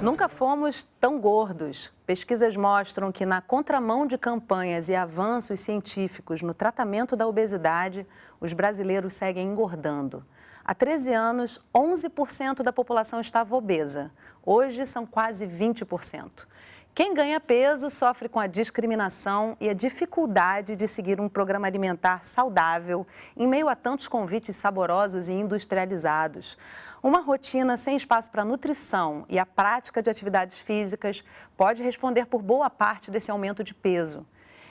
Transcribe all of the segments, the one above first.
Nunca fomos tão gordos. Pesquisas mostram que, na contramão de campanhas e avanços científicos no tratamento da obesidade, os brasileiros seguem engordando. Há 13 anos, 11% da população estava obesa. Hoje, são quase 20%. Quem ganha peso sofre com a discriminação e a dificuldade de seguir um programa alimentar saudável em meio a tantos convites saborosos e industrializados. Uma rotina sem espaço para nutrição e a prática de atividades físicas pode responder por boa parte desse aumento de peso.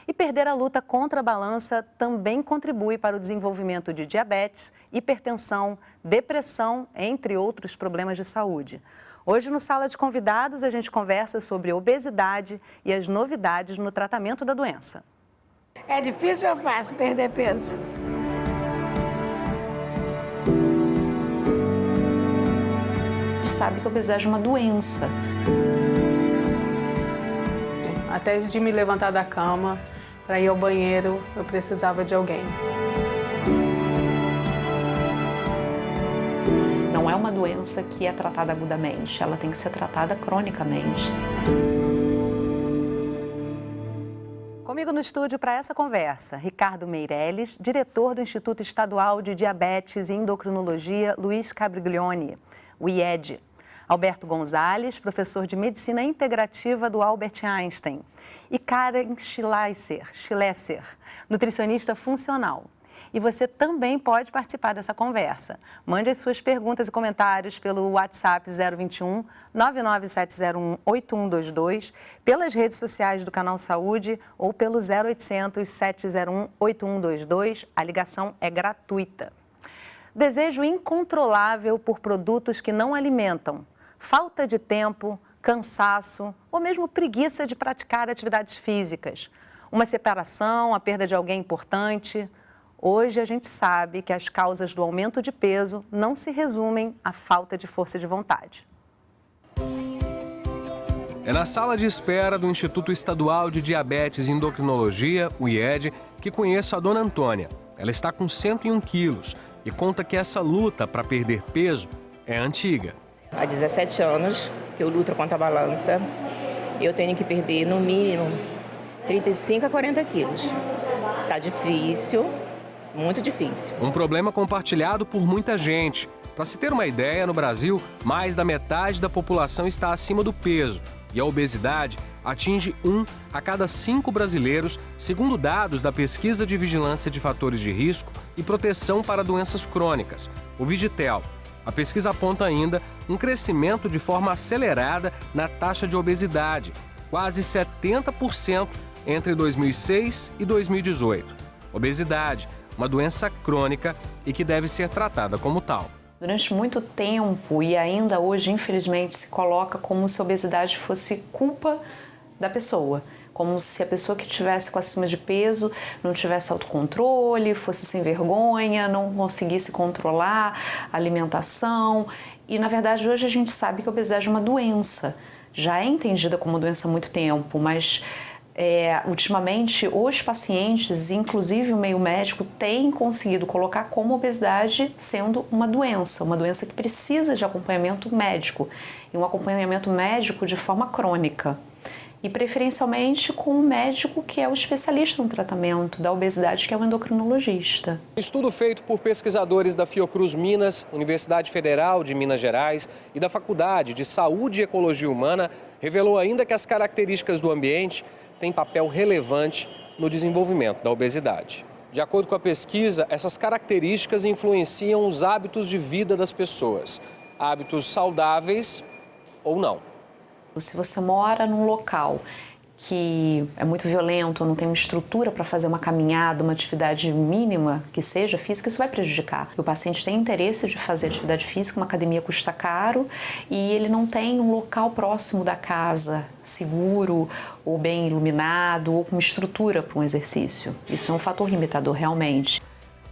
E perder a luta contra a balança também contribui para o desenvolvimento de diabetes, hipertensão, depressão, entre outros problemas de saúde. Hoje, no Sala de Convidados, a gente conversa sobre obesidade e as novidades no tratamento da doença. É difícil ou fácil perder peso? A gente sabe que a obesidade é uma doença. Até de me levantar da cama para ir ao banheiro, eu precisava de alguém. Não é uma doença que é tratada agudamente, ela tem que ser tratada cronicamente. Comigo no estúdio para essa conversa, Ricardo Meirelles, diretor do Instituto Estadual de Diabetes e Endocrinologia Luiz Cabriglione, o IED. Alberto Gonzalez, professor de Medicina Integrativa do Albert Einstein. E Karen Schlesser, nutricionista funcional. E você também pode participar dessa conversa. Mande as suas perguntas e comentários pelo WhatsApp 021 99701 8122, pelas redes sociais do Canal Saúde ou pelo 0800 701 8122. A ligação é gratuita. Desejo incontrolável por produtos que não alimentam, falta de tempo, cansaço ou mesmo preguiça de praticar atividades físicas, uma separação, a perda de alguém importante. Hoje a gente sabe que as causas do aumento de peso não se resumem à falta de força de vontade. É na sala de espera do Instituto Estadual de Diabetes e Endocrinologia, o IED, que conheço a dona Antônia. Ela está com 101 quilos e conta que essa luta para perder peso é antiga. Há 17 anos que eu luto contra a balança e eu tenho que perder no mínimo 35 a 40 quilos. Tá difícil. Muito difícil. Um problema compartilhado por muita gente. Para se ter uma ideia, no Brasil, mais da metade da população está acima do peso. E a obesidade atinge 1 a cada 5 brasileiros, segundo dados da Pesquisa de Vigilância de Fatores de Risco e Proteção para Doenças Crônicas, o Vigitel. A pesquisa aponta ainda um crescimento de forma acelerada na taxa de obesidade, quase 70% entre 2006 e 2018. Obesidade, uma doença crônica e que deve ser tratada como tal. Durante muito tempo e ainda hoje, infelizmente, se coloca como se a obesidade fosse culpa da pessoa. Como se a pessoa que estivesse com acima de peso não tivesse autocontrole, fosse sem vergonha, não conseguisse controlar a alimentação. E, na verdade, hoje a gente sabe que a obesidade é uma doença. Já é entendida como doença há muito tempo, mas ultimamente os pacientes, inclusive o meio médico, têm conseguido colocar como obesidade sendo uma doença que precisa de acompanhamento médico, e um acompanhamento médico de forma crônica. E preferencialmente com um médico que é o especialista no tratamento da obesidade, que é o endocrinologista. Estudo feito por pesquisadores da Fiocruz Minas, Universidade Federal de Minas Gerais e da Faculdade de Saúde e Ecologia Humana revelou ainda que as características do ambiente têm papel relevante no desenvolvimento da obesidade. De acordo com a pesquisa, essas características influenciam os hábitos de vida das pessoas, hábitos saudáveis ou não. Se você mora num local que é muito violento, ou não tem uma estrutura para fazer uma caminhada, uma atividade mínima que seja física, isso vai prejudicar. O paciente tem interesse de fazer atividade física, uma academia custa caro e ele não tem um local próximo da casa, seguro ou bem iluminado ou com uma estrutura para um exercício. Isso é um fator limitador realmente.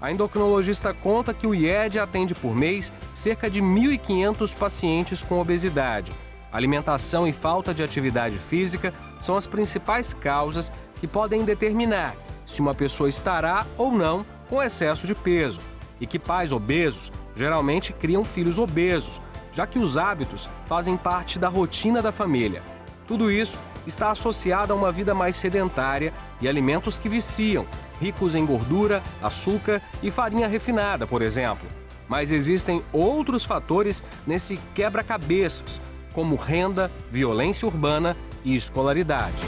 A endocrinologista conta que o IED atende por mês cerca de 1.500 pacientes com obesidade. Alimentação e falta de atividade física são as principais causas que podem determinar se uma pessoa estará ou não com excesso de peso. E que pais obesos geralmente criam filhos obesos, já que os hábitos fazem parte da rotina da família. Tudo isso está associado a uma vida mais sedentária e alimentos que viciam, ricos em gordura, açúcar e farinha refinada, por exemplo. Mas existem outros fatores nesse quebra-cabeças, como renda, violência urbana e escolaridade.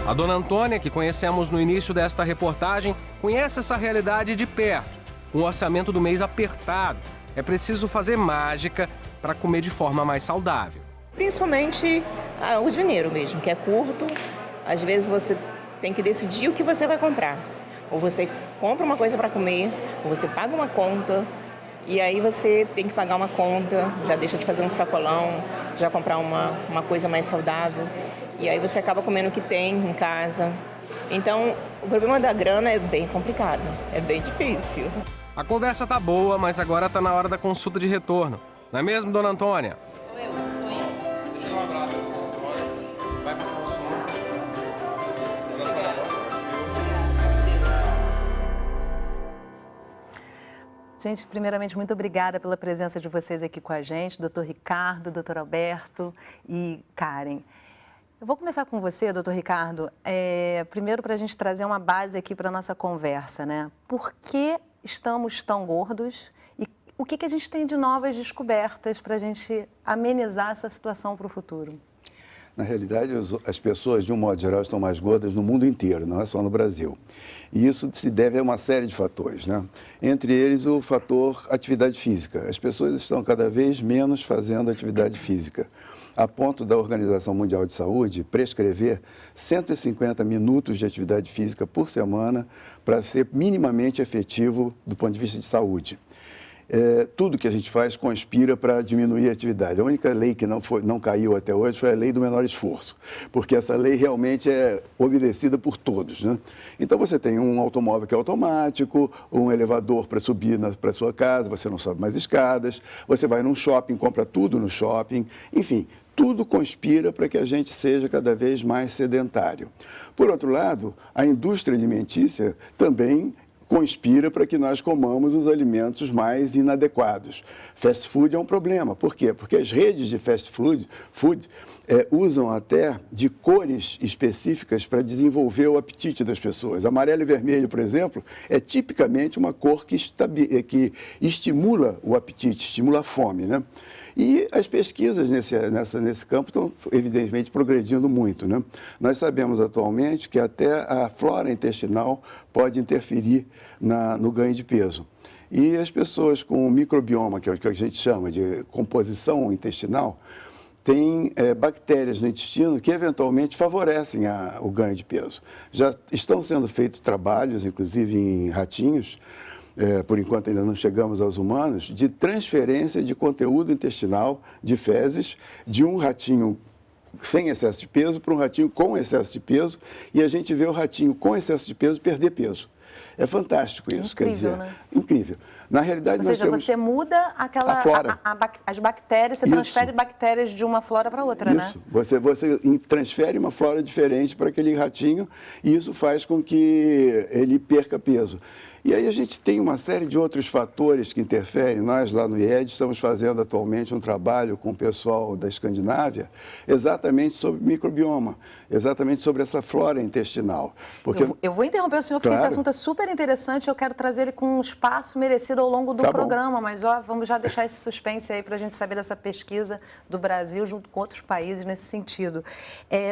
A dona Antônia, que conhecemos no início desta reportagem, conhece essa realidade de perto. Com o orçamento do mês apertado, é preciso fazer mágica para comer de forma mais saudável. Principalmente o dinheiro mesmo, que é curto. Às vezes você tem que decidir o que você vai comprar. Ou você compra uma coisa para comer, ou você paga uma conta, e aí você tem que pagar uma conta, já deixa de fazer um sacolão, já comprar uma coisa mais saudável. E aí você acaba comendo o que tem em casa. Então, o problema da grana é bem complicado, é bem difícil. A conversa tá boa, mas agora tá na hora da consulta de retorno. Não é mesmo, dona Antônia? Sou eu, tô indo. Deixa eu dar um abraço pra dona Antônia. Vai pra consulta. Dona Antônia, boa sorte. Gente, primeiramente, muito obrigada pela presença de vocês aqui com a gente, doutor Ricardo, doutor Alberto e Karen. Eu vou começar com você, doutor Ricardo, primeiro para a gente trazer uma base aqui para a nossa conversa, né? Por que estamos tão gordos e o que a gente tem de novas descobertas para a gente amenizar essa situação para o futuro? Na realidade, as pessoas, de um modo geral, estão mais gordas no mundo inteiro, não é só no Brasil. E isso se deve a uma série de fatores, né? Entre eles, o fator atividade física. As pessoas estão cada vez menos fazendo atividade física, a ponto da Organização Mundial de Saúde prescrever 150 minutos de atividade física por semana para ser minimamente efetivo do ponto de vista de saúde. Tudo que a gente faz conspira para diminuir a atividade. A única lei que não caiu até hoje foi a lei do menor esforço, porque essa lei realmente é obedecida por todos, né? Então você tem um automóvel que é automático, um elevador para subir para sua casa, você não sobe mais escadas, você vai num shopping, compra tudo no shopping, enfim, tudo conspira para que a gente seja cada vez mais sedentário. Por outro lado, a indústria alimentícia também conspira para que nós comamos os alimentos mais inadequados. Fast food é um problema. Por quê? Porque as redes de fast food usam até de cores específicas para desenvolver o apetite das pessoas. Amarelo e vermelho, por exemplo, é tipicamente uma cor que estimula o apetite, estimula a fome, né? E as pesquisas nesse campo estão, evidentemente, progredindo muito, né? Nós sabemos atualmente que até a flora intestinal pode interferir no ganho de peso. E as pessoas com microbioma, que é o que a gente chama de composição intestinal, têm bactérias no intestino que eventualmente favorecem o ganho de peso. Já estão sendo feitos trabalhos, inclusive em ratinhos, por enquanto ainda não chegamos aos humanos, de transferência de conteúdo intestinal de fezes de um ratinho sem excesso de peso para um ratinho com excesso de peso, e a gente vê o ratinho com excesso de peso perder peso. É fantástico isso, incrível, quer dizer, né? Incrível. Na realidade, ou seja, você muda a flora. As bactérias, você transfere bactérias de uma flora para outra, isso. Né? Você transfere uma flora diferente para aquele ratinho e isso faz com que ele perca peso. E aí a gente tem uma série de outros fatores que interferem. Nós, lá no IED, estamos fazendo atualmente um trabalho com o pessoal da Escandinávia exatamente sobre microbioma, exatamente sobre essa flora intestinal. Porque... Eu vou interromper o senhor, porque esse assunto é super interessante, eu quero trazer ele com um espaço merecido ao longo do programa, mas vamos já deixar esse suspense aí para a gente saber dessa pesquisa do Brasil junto com outros países nesse sentido.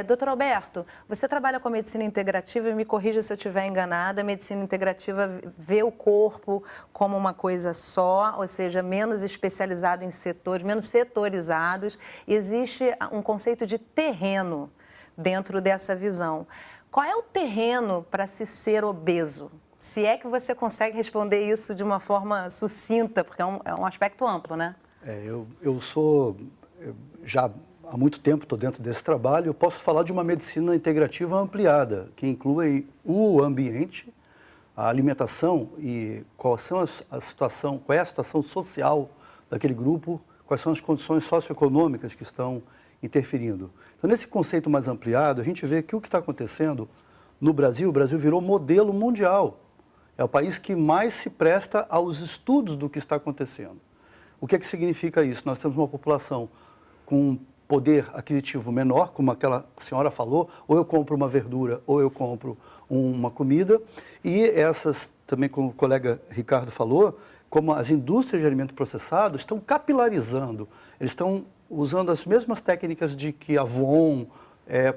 Doutor Alberto, você trabalha com a medicina integrativa, e me corrija se eu estiver enganada, a medicina integrativa vê o corpo como uma coisa só, ou seja, menos especializado em setores, menos setorizados. Existe um conceito de terreno dentro dessa visão. Qual é o terreno para se ser obeso? Se é que você consegue responder isso de uma forma sucinta, porque é um aspecto amplo, né? Eu sou, já há muito tempo estou dentro desse trabalho, eu posso falar de uma medicina integrativa ampliada, que inclui o ambiente, a alimentação e qual é a situação social daquele grupo, quais são as condições socioeconômicas que estão interferindo. Então, nesse conceito mais ampliado, a gente vê que o que está acontecendo no Brasil, o Brasil virou modelo mundial. É o país que mais se presta aos estudos do que está acontecendo. O que é que significa isso? Nós temos uma população com poder aquisitivo menor, como aquela senhora falou, ou eu compro uma verdura, ou eu compro uma comida, e essas, também como o colega Ricardo falou, como as indústrias de alimento processado estão capilarizando, eles estão usando as mesmas técnicas de que a Avon,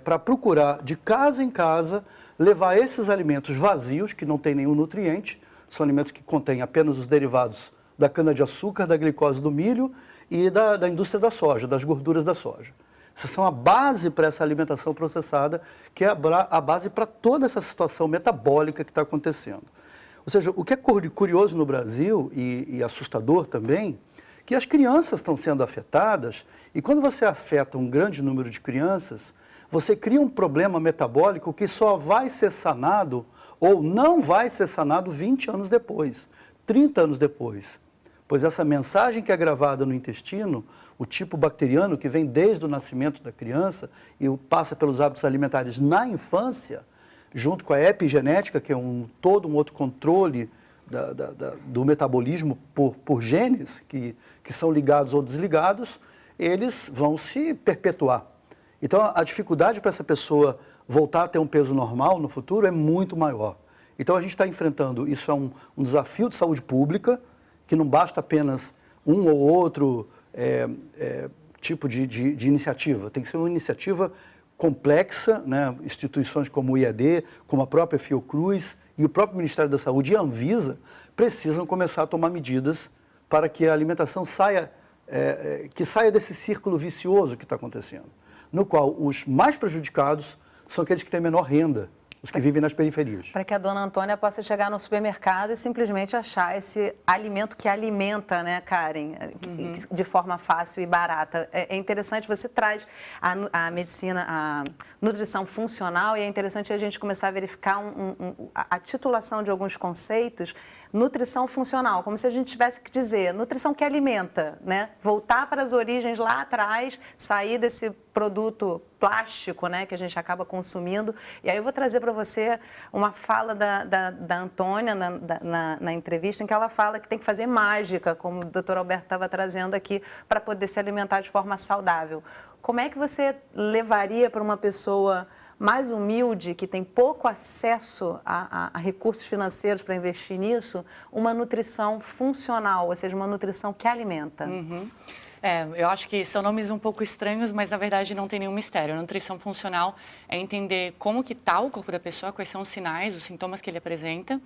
para procurar de casa em casa, levar esses alimentos vazios, que não têm nenhum nutriente, são alimentos que contêm apenas os derivados da cana-de-açúcar, da glicose do milho e da indústria da soja, das gorduras da soja. Essas são a base para essa alimentação processada, que é a base para toda essa situação metabólica que está acontecendo. Ou seja, o que é curioso no Brasil e assustador também, que as crianças estão sendo afetadas, e quando você afeta um grande número de crianças, você cria um problema metabólico que só vai ser sanado ou não vai ser sanado 20 anos depois, 30 anos depois. Pois essa mensagem que é gravada no intestino, o tipo bacteriano que vem desde o nascimento da criança e passa pelos hábitos alimentares na infância, junto com a epigenética, que é todo um outro controle do metabolismo por genes que são ligados ou desligados, eles vão se perpetuar. Então, a dificuldade para essa pessoa voltar a ter um peso normal no futuro é muito maior. Então, a gente está enfrentando, isso é um desafio de saúde pública, que não basta apenas um ou outro tipo de iniciativa, tem que ser uma iniciativa complexa, né? Instituições como o IAD, como a própria Fiocruz e o próprio Ministério da Saúde e a Anvisa precisam começar a tomar medidas para que a alimentação saia desse círculo vicioso que está acontecendo, no qual os mais prejudicados são aqueles que têm menor renda, os que vivem nas periferias. Para que a dona Antônia possa chegar no supermercado e simplesmente achar esse alimento que alimenta, né, Karen, de forma fácil e barata. É interessante, você traz a medicina, a nutrição funcional, e é interessante a gente começar a verificar a titulação de alguns conceitos. Nutrição funcional, como se a gente tivesse que dizer, nutrição que alimenta, né? Voltar para as origens lá atrás, sair desse produto plástico, né, que a gente acaba consumindo. E aí eu vou trazer para você uma fala da Antônia na entrevista, em que ela fala que tem que fazer mágica, como o doutor Alberto estava trazendo aqui, para poder se alimentar de forma saudável. Como é que você levaria para uma pessoa mais humilde, que tem pouco acesso a recursos financeiros para investir nisso, uma nutrição funcional, ou seja, uma nutrição que alimenta? Eu acho que são nomes um pouco estranhos, mas na verdade não tem nenhum mistério. A nutrição funcional é entender como que está o corpo da pessoa, quais são os sinais, os sintomas que ele apresenta,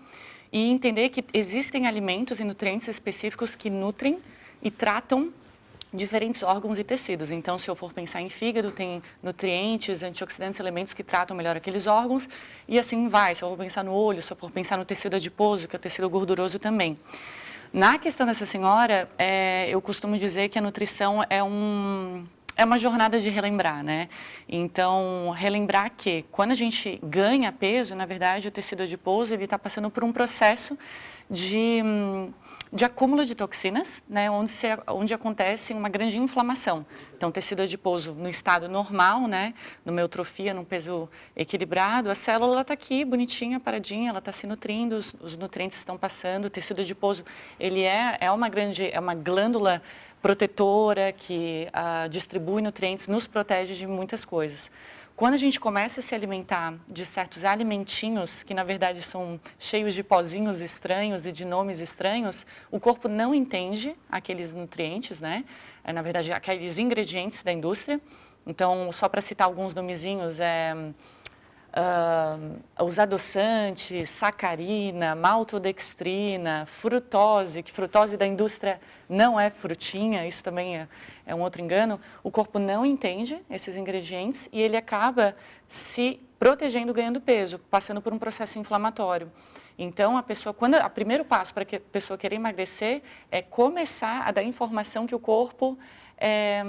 e entender que existem alimentos e nutrientes específicos que nutrem e tratam diferentes órgãos e tecidos. Então, se eu for pensar em fígado, tem nutrientes, antioxidantes, elementos que tratam melhor aqueles órgãos, e assim vai. Se eu for pensar no olho, se eu for pensar no tecido adiposo, que é o tecido gorduroso também. Na questão dessa senhora, eu costumo dizer que a nutrição é uma jornada de relembrar, né? Então, relembrar que quando a gente ganha peso, na verdade, o tecido adiposo ele está passando por um processo de acúmulo de toxinas, né, onde acontece uma grande inflamação. Então, tecido adiposo no estado normal, né, numa eutrofia, num peso equilibrado, a célula está aqui, bonitinha, paradinha, ela está se nutrindo, os nutrientes estão passando. O tecido adiposo, ele é uma glândula protetora que distribui nutrientes, nos protege de muitas coisas. Quando a gente começa a se alimentar de certos alimentinhos, que na verdade são cheios de pozinhos estranhos e de nomes estranhos, o corpo não entende aqueles nutrientes, né? Na verdade, aqueles ingredientes da indústria. Então, só para citar alguns nomezinhos, os adoçantes, sacarina, maltodextrina, frutose, que frutose da indústria não é frutinha, isso também é um outro engano. O corpo não entende esses ingredientes e ele acaba se protegendo, ganhando peso, passando por um processo inflamatório. Então, o primeiro passo para que a pessoa queira emagrecer é começar a dar informação que o corpo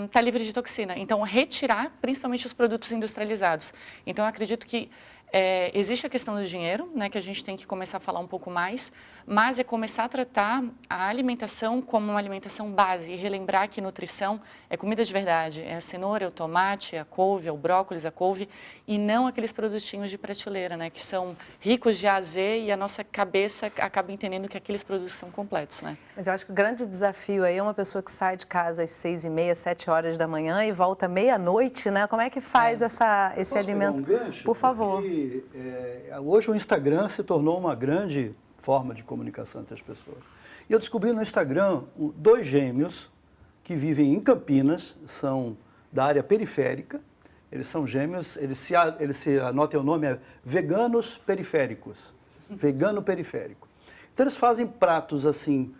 está livre de toxina. Então, retirar principalmente os produtos industrializados. Então, eu acredito que Existe a questão do dinheiro, né, que a gente tem que começar a falar um pouco mais, mas é começar a tratar a alimentação como uma alimentação base e relembrar que nutrição é comida de verdade, é a cenoura, é o tomate, é a couve, é o brócolis, a couve, e não aqueles produtinhos de prateleira, né, que são ricos de A a Z e a nossa cabeça acaba entendendo que aqueles produtos são completos, né? Mas eu acho que o grande desafio aí é uma pessoa que sai de casa às 6h30, 7 horas da manhã e volta meia-noite, né? Como é que faz esse alimento? Pegar um gancho? Por favor. Porque, hoje o Instagram se tornou uma grande forma de comunicação entre as pessoas. E eu descobri no Instagram 2 gêmeos que vivem em Campinas, são da área periférica. Eles são gêmeos, eles se anotem o nome, é veganos periféricos. Vegano periférico. Então eles fazem pratos assim,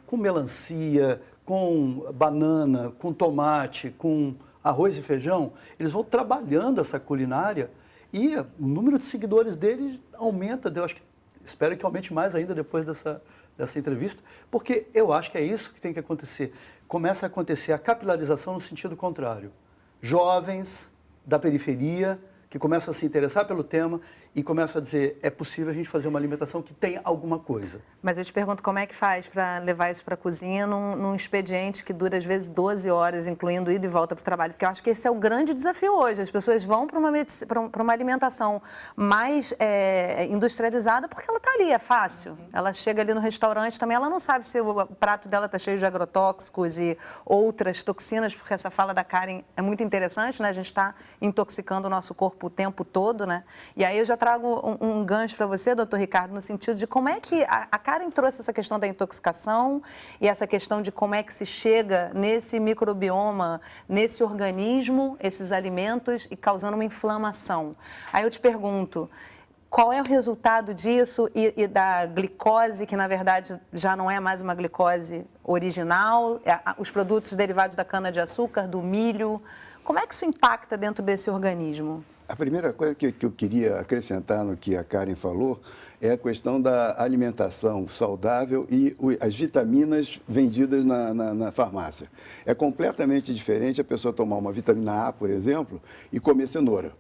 com melancia, com banana, com tomate, com arroz e feijão. Eles vão trabalhando essa culinária e o número de seguidores deles aumenta. Eu acho que, espero que aumente mais ainda depois dessa entrevista, porque eu acho que é isso que tem que acontecer. Começa a acontecer a capilarização no sentido contrário. Jovens da periferia que começam a se interessar pelo tema e começam a dizer, é possível a gente fazer uma alimentação que tenha alguma coisa. Mas eu te pergunto, como é que faz para levar isso para a cozinha num expediente que dura, às vezes, 12 horas, incluindo ida e volta para o trabalho? Porque eu acho que esse é o grande desafio hoje. As pessoas vão para uma alimentação mais industrializada porque ela está ali, é fácil. Ela chega ali no restaurante também, ela não sabe se o prato dela está cheio de agrotóxicos e outras toxinas, porque essa fala da Karen é muito interessante, né? A gente está intoxicando o nosso corpo o tempo todo, né? E aí eu já trago um gancho para você, doutor Ricardo, no sentido de como é que a Karen trouxe essa questão da intoxicação e essa questão de como é que se chega nesse microbioma, nesse organismo, esses alimentos e causando uma inflamação. Aí eu te pergunto, qual é o resultado disso e da glicose, que na verdade já não é mais uma glicose original, os produtos derivados da cana-de-açúcar, do milho, como é que isso impacta dentro desse organismo? A primeira coisa que eu queria acrescentar no que a Karen falou é a questão da alimentação saudável e as vitaminas vendidas na farmácia. É completamente diferente a pessoa tomar uma vitamina A, por exemplo, e comer cenoura.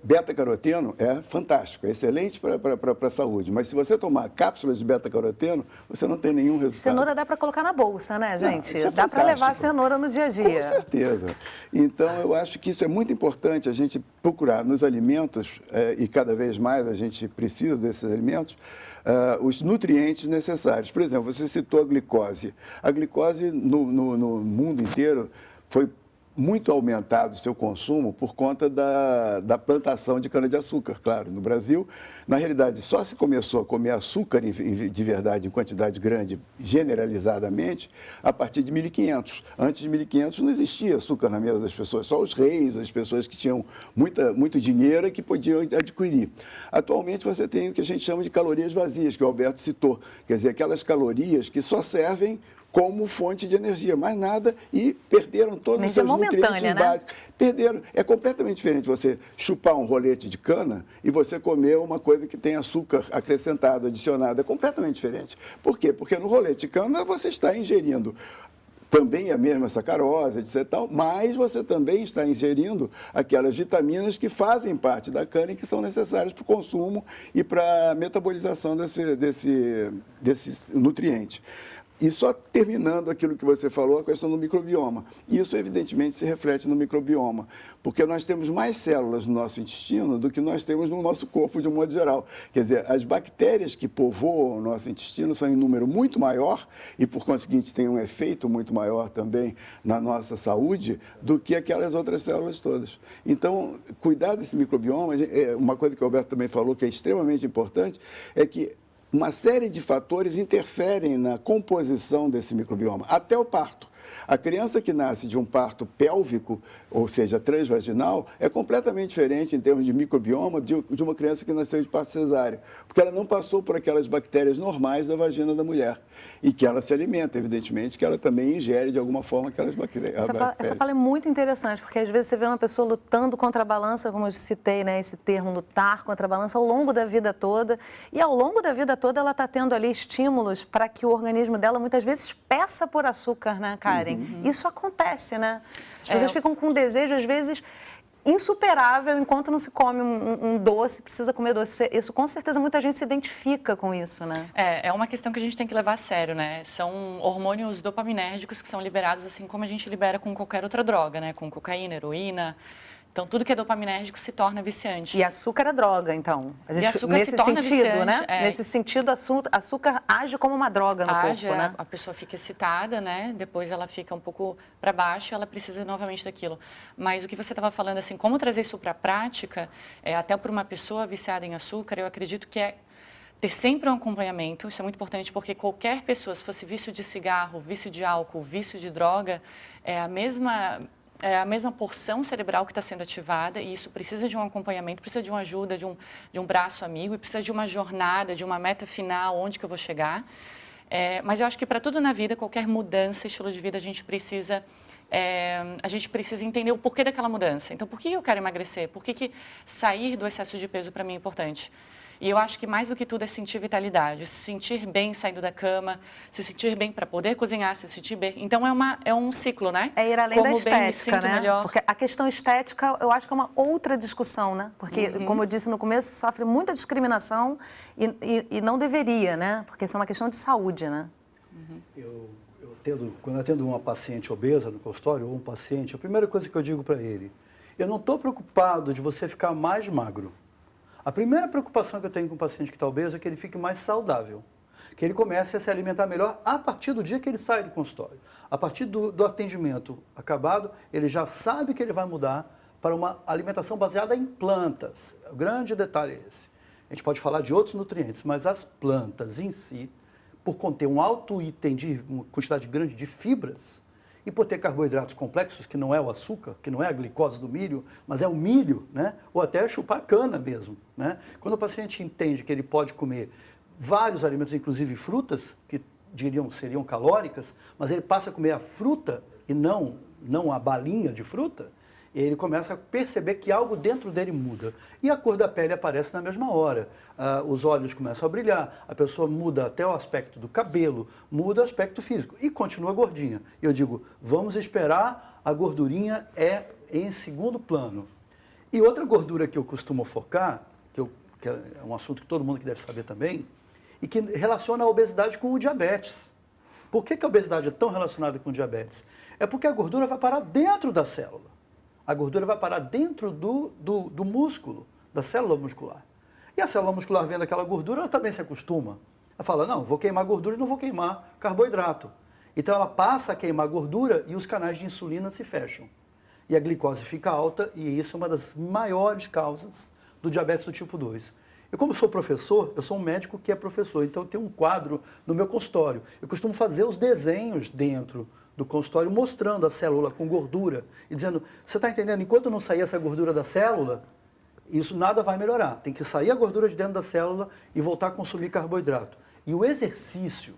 Beta-caroteno é fantástico, é excelente para a saúde, mas se você tomar cápsulas de beta-caroteno, você não tem nenhum resultado. Cenoura dá para colocar na bolsa, né, gente? Não, dá para levar a cenoura no dia a dia. Com certeza. Então, eu acho que isso é muito importante, a gente procurar nos alimentos, e cada vez mais a gente precisa desses alimentos, os nutrientes necessários. Por exemplo, você citou a glicose. A glicose no mundo inteiro foi muito aumentado o seu consumo por conta da plantação de cana-de-açúcar, claro. No Brasil, na realidade, só se começou a comer açúcar de verdade, em quantidade grande, generalizadamente, a partir de 1500. Antes de 1500 não existia açúcar na mesa das pessoas, só os reis, as pessoas que tinham muito dinheiro e que podiam adquirir. Atualmente você tem o que a gente chama de calorias vazias, que o Alberto citou, quer dizer, aquelas calorias que só servem como fonte de energia, mais nada, e perderam todos os seus nutrientes básicos. Perderam. É completamente diferente você chupar um rolete de cana e você comer uma coisa que tem açúcar acrescentado, adicionado. É completamente diferente. Por quê? Porque no rolete de cana você está ingerindo também a mesma sacarose, etc. Mas você também está ingerindo aquelas vitaminas que fazem parte da cana e que são necessárias para o consumo e para a metabolização desse nutriente. E só terminando aquilo que você falou, a questão do microbioma. Isso, evidentemente, se reflete no microbioma, porque nós temos mais células no nosso intestino do que nós temos no nosso corpo, de um modo geral. Quer dizer, as bactérias que povoam o nosso intestino são em número muito maior e, por conseguinte, têm um efeito muito maior também na nossa saúde do que aquelas outras células todas. Então, cuidar desse microbioma, uma coisa que o Alberto também falou que é extremamente importante, é que uma série de fatores interferem na composição desse microbioma, até o parto. A criança que nasce de um parto pélvico, ou seja, transvaginal, é completamente diferente em termos de microbioma de uma criança que nasceu de parto cesáreo, porque ela não passou por aquelas bactérias normais da vagina da mulher e que ela se alimenta, evidentemente, que ela também ingere de alguma forma aquelas bactérias. Essa fala é muito interessante, porque às vezes você vê uma pessoa lutando contra a balança, como eu citei, né, esse termo, lutar contra a balança, ao longo da vida toda, e ao longo da vida toda ela está tendo ali estímulos para que o organismo dela muitas vezes peça por açúcar, né, Karen? Isso acontece, né? As pessoas ficam com desejo, às vezes, insuperável enquanto não se come um doce, precisa comer doce. Isso, com certeza, muita gente se identifica com isso, né? É uma questão que a gente tem que levar a sério, né? São hormônios dopaminérgicos que são liberados assim como a gente libera com qualquer outra droga, né? Com cocaína, heroína. Então, tudo que é dopaminérgico se torna viciante. E açúcar é droga, então. E açúcar nesse se torna sentido, viciante, né? Nesse sentido, açúcar age como uma droga no corpo, né? A pessoa fica excitada, né? Depois ela fica um pouco para baixo e ela precisa novamente daquilo. Mas o que você estava falando, assim, como trazer isso para a prática, até para uma pessoa viciada em açúcar, eu acredito que é ter sempre um acompanhamento. Isso é muito importante porque qualquer pessoa, se fosse vício de cigarro, vício de álcool, vício de droga, é a mesma porção cerebral que está sendo ativada e isso precisa de um acompanhamento, precisa de uma ajuda, de um braço amigo e precisa de uma jornada, de uma meta final, onde que eu vou chegar. Mas eu acho que para tudo na vida, qualquer mudança, estilo de vida, a gente precisa entender o porquê daquela mudança. Então, por que eu quero emagrecer? Por que sair do excesso de peso para mim é importante? E eu acho que mais do que tudo é sentir vitalidade, se sentir bem saindo da cama, se sentir bem para poder cozinhar, se sentir bem. Então é um ciclo, né? É ir além da estética, né? Melhor. Porque a questão estética, eu acho que é uma outra discussão, né? Porque, como eu disse no começo, sofre muita discriminação e não deveria, né? Porque isso é uma questão de saúde, né? Quando eu atendo uma paciente obesa no consultório, ou um paciente, a primeira coisa que eu digo para ele, eu não estou preocupado de você ficar mais magro. A primeira preocupação que eu tenho com o paciente que está obeso é que ele fique mais saudável, que ele comece a se alimentar melhor a partir do dia que ele sai do consultório. A partir do atendimento acabado, ele já sabe que ele vai mudar para uma alimentação baseada em plantas. O grande detalhe é esse. A gente pode falar de outros nutrientes, mas as plantas em si, por conter um alto item de uma quantidade grande de fibras, e por ter carboidratos complexos, que não é o açúcar, que não é a glicose do milho, mas é o milho, né? Ou até chupar cana mesmo, né? Quando o paciente entende que ele pode comer vários alimentos, inclusive frutas, que seriam calóricas, mas ele passa a comer a fruta e não a balinha de fruta, e ele começa a perceber que algo dentro dele muda. E a cor da pele aparece na mesma hora. Os olhos começam a brilhar, a pessoa muda até o aspecto do cabelo, muda o aspecto físico e continua gordinha. E eu digo, vamos esperar, a gordurinha é em segundo plano. E outra gordura que eu costumo focar, que é um assunto que todo mundo que deve saber também, e que relaciona a obesidade com o diabetes. Por que a obesidade é tão relacionada com o diabetes? É porque a gordura vai parar dentro da célula. A gordura vai parar dentro do músculo, da célula muscular. E a célula muscular vendo aquela gordura, ela também se acostuma. Ela fala, não, vou queimar gordura e não vou queimar carboidrato. Então ela passa a queimar gordura e os canais de insulina se fecham. E a glicose fica alta e isso é uma das maiores causas do diabetes do tipo 2. Eu, como sou professor, eu sou um médico que é professor, então eu tenho um quadro no meu consultório. Eu costumo fazer os desenhos dentro do consultório mostrando a célula com gordura e dizendo, você está entendendo, enquanto não sair essa gordura da célula, isso nada vai melhorar. Tem que sair a gordura de dentro da célula e voltar a consumir carboidrato. E o exercício,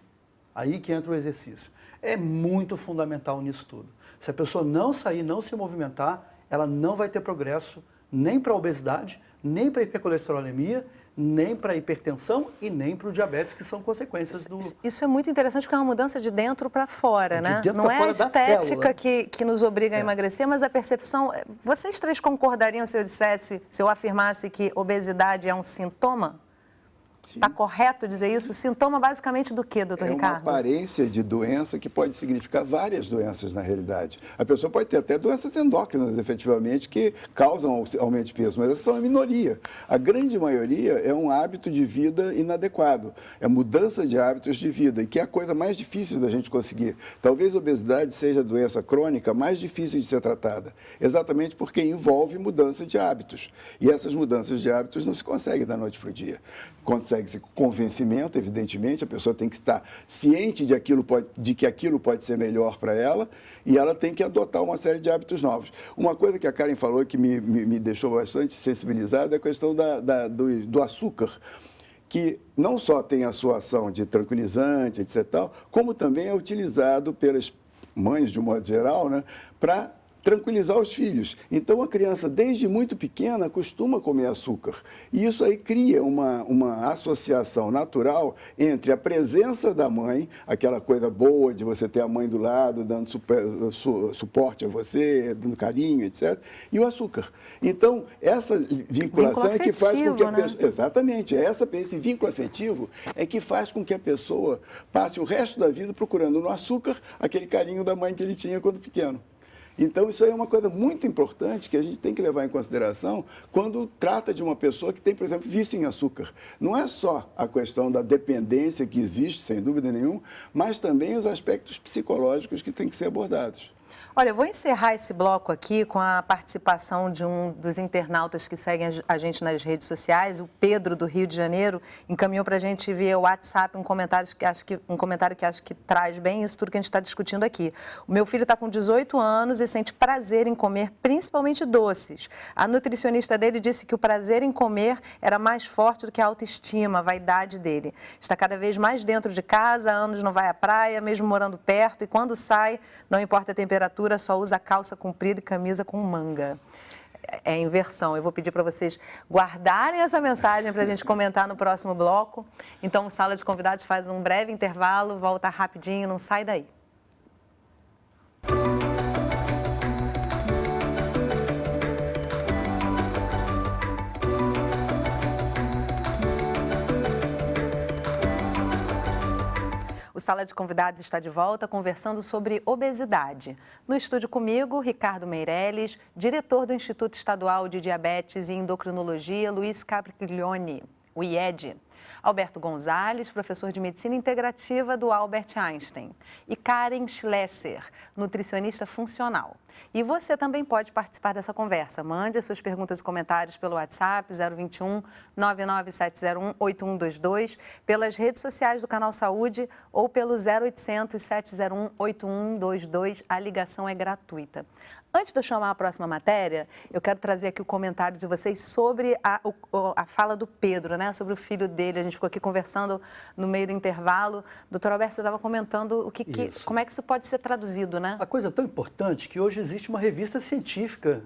aí que entra o exercício, é muito fundamental nisso tudo. Se a pessoa não sair, não se movimentar, ela não vai ter progresso nem para a obesidade, nem para a hipercolesterolemia, nem para a hipertensão e nem para o diabetes, que são consequências do... Isso é muito interessante, porque é uma mudança de dentro para fora, né? Não é a estética que nos obriga a emagrecer, mas a percepção... Vocês três concordariam se eu afirmasse que obesidade é um sintoma? Está correto dizer isso? Sintoma basicamente do quê, doutor Ricardo? É uma aparência de doença que pode significar várias doenças na realidade. A pessoa pode ter até doenças endócrinas, efetivamente, que causam aumento de peso, mas essas são a minoria. A grande maioria é um hábito de vida inadequado, é mudança de hábitos de vida, e que é a coisa mais difícil da gente conseguir. Talvez a obesidade seja a doença crônica mais difícil de ser tratada, exatamente porque envolve mudança de hábitos. E essas mudanças de hábitos não se conseguem da noite para o dia. Consegue-se com convencimento, evidentemente, a pessoa tem que estar ciente de que aquilo pode ser melhor para ela e ela tem que adotar uma série de hábitos novos. Uma coisa que a Karen falou que me deixou bastante sensibilizado é a questão do açúcar, que não só tem a sua ação de tranquilizante, etc., como também é utilizado pelas mães, de um modo geral, né, para tranquilizar os filhos. Então, a criança, desde muito pequena, costuma comer açúcar. E isso aí cria uma associação natural entre a presença da mãe, aquela coisa boa de você ter a mãe do lado, dando suporte a você, dando carinho, etc., e o açúcar. Então, essa vinculação é que faz com que a pessoa... Né? Exatamente. Esse vínculo afetivo é que faz com que a pessoa passe o resto da vida procurando no açúcar aquele carinho da mãe que ele tinha quando pequeno. Então, isso aí é uma coisa muito importante que a gente tem que levar em consideração quando trata de uma pessoa que tem, por exemplo, vício em açúcar. Não é só a questão da dependência que existe, sem dúvida nenhuma, mas também os aspectos psicológicos que têm que ser abordados. Olha, eu vou encerrar esse bloco aqui com a participação de um dos internautas que seguem a gente nas redes sociais, o Pedro, do Rio de Janeiro, encaminhou para a gente via WhatsApp um comentário que acho que traz bem isso tudo que a gente está discutindo aqui. O meu filho está com 18 anos e sente prazer em comer, principalmente doces. A nutricionista dele disse que o prazer em comer era mais forte do que a autoestima, a vaidade dele. Está cada vez mais dentro de casa, há anos não vai à praia, mesmo morando perto, e quando sai, não importa a temperatura, só usa calça comprida e camisa com manga. É inversão. Eu vou pedir para vocês guardarem essa mensagem para a gente comentar no próximo bloco. Então, Sala de Convidados faz um breve intervalo, volta rapidinho, não sai daí. O Sala de Convidados está de volta conversando sobre obesidade. No estúdio comigo, Ricardo Meirelles, diretor do Instituto Estadual de Diabetes e Endocrinologia, Luiz Capriglione, o IED. Alberto Gonzalez, professor de Medicina Integrativa do Albert Einstein. E Karen Schlesser, nutricionista funcional. E você também pode participar dessa conversa. Mande as suas perguntas e comentários pelo WhatsApp 021 99701 8122, pelas redes sociais do Canal Saúde ou pelo 0800 701 8122. A ligação é gratuita. Antes de eu chamar a próxima matéria, eu quero trazer aqui o comentário de vocês sobre a fala do Pedro, né? Sobre o filho dele. A gente ficou aqui conversando no meio do intervalo. Doutor Alberto, você estava comentando como é que isso pode ser traduzido, né? A coisa é tão importante que hoje existe uma revista científica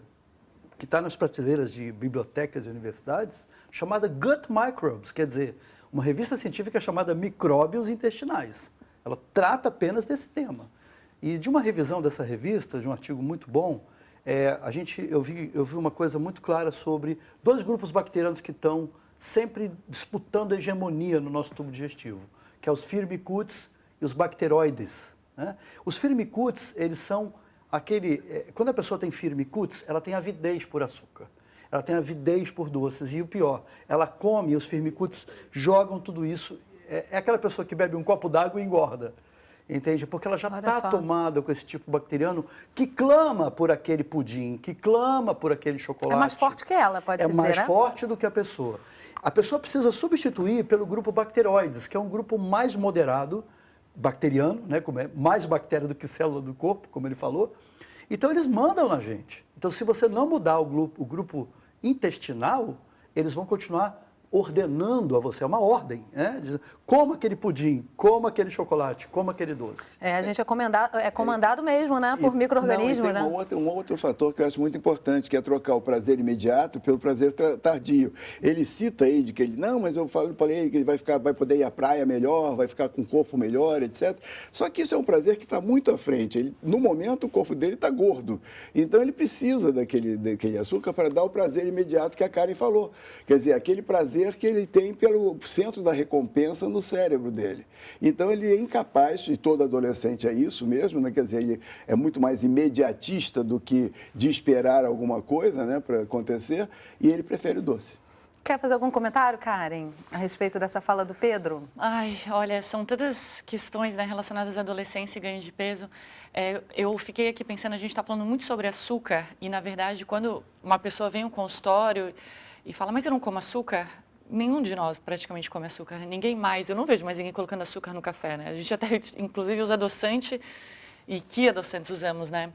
que está nas prateleiras de bibliotecas e universidades, chamada Gut Microbes, quer dizer, uma revista científica chamada Micróbios Intestinais. Ela trata apenas desse tema. E de uma revisão dessa revista, de um artigo muito bom, eu vi uma coisa muito clara sobre dois grupos bacterianos que estão sempre disputando a hegemonia no nosso tubo digestivo, que é os Firmicutes e os bacteroides, né? Os Firmicutes, eles são quando a pessoa tem Firmicutes, ela tem avidez por açúcar, ela tem avidez por doces, e o pior, ela come e os Firmicutes jogam tudo isso, é aquela pessoa que bebe um copo d'água e engorda. Entende? Porque ela já está tomada com esse tipo bacteriano que clama por aquele pudim, que clama por aquele chocolate. É mais forte que ela, pode-se dizer, né? É mais forte do que a pessoa. A pessoa precisa substituir pelo grupo bacteroides, que é um grupo mais moderado, bacteriano, né? Como é mais bactéria do que célula do corpo, como ele falou. Então, eles mandam na gente. Então, se você não mudar o grupo intestinal, eles vão continuar ordenando a você, é uma ordem, né? Coma aquele pudim, coma aquele chocolate, coma aquele doce. A gente é comandado mesmo, né? Por micro-organismos, né? Um outro fator que eu acho muito importante, que é trocar o prazer imediato pelo prazer tardio. Ele cita aí de que mas eu falei que ele vai poder ir à praia melhor, vai ficar com o corpo melhor, etc. Só que isso é um prazer que está muito à frente. No momento, o corpo dele está gordo. Então, ele precisa daquele açúcar para dar o prazer imediato que a Karen falou. Quer dizer, aquele prazer que ele tem pelo centro da recompensa no cérebro dele. Então, ele é incapaz, e todo adolescente é isso mesmo, né? Quer dizer, ele é muito mais imediatista do que de esperar alguma coisa, né, para acontecer, e ele prefere o doce. Quer fazer algum comentário, Karen, a respeito dessa fala do Pedro? Olha, são todas questões, né, relacionadas à adolescência e ganho de peso. Eu fiquei aqui pensando, a gente está falando muito sobre açúcar, e, na verdade, quando uma pessoa vem ao consultório e fala, mas eu não como açúcar, nenhum de nós praticamente come açúcar, ninguém mais, eu não vejo mais ninguém colocando açúcar no café, né? A gente até, inclusive, usa adoçante, e que adoçantes usamos, né?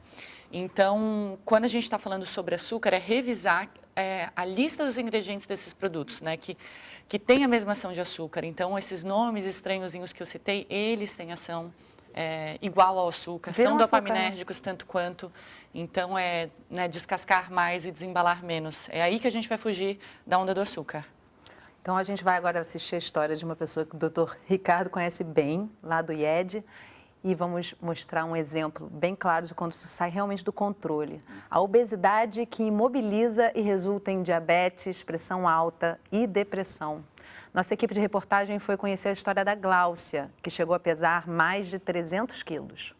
Então, quando a gente está falando sobre açúcar, é revisar a lista dos ingredientes desses produtos, né? Que tem a mesma ação de açúcar. Então, esses nomes estranhozinhos que eu citei, eles têm ação igual ao açúcar, Viram são açúcar, dopaminérgicos tanto quanto. Então, descascar mais e desembalar menos. É aí que a gente vai fugir da onda do açúcar. Então, a gente vai agora assistir a história de uma pessoa que o doutor Ricardo conhece bem, lá do IED, e vamos mostrar um exemplo bem claro de quando isso sai realmente do controle. A obesidade que imobiliza e resulta em diabetes, pressão alta e depressão. Nossa equipe de reportagem foi conhecer a história da Gláucia, que chegou a pesar mais de 300 quilos.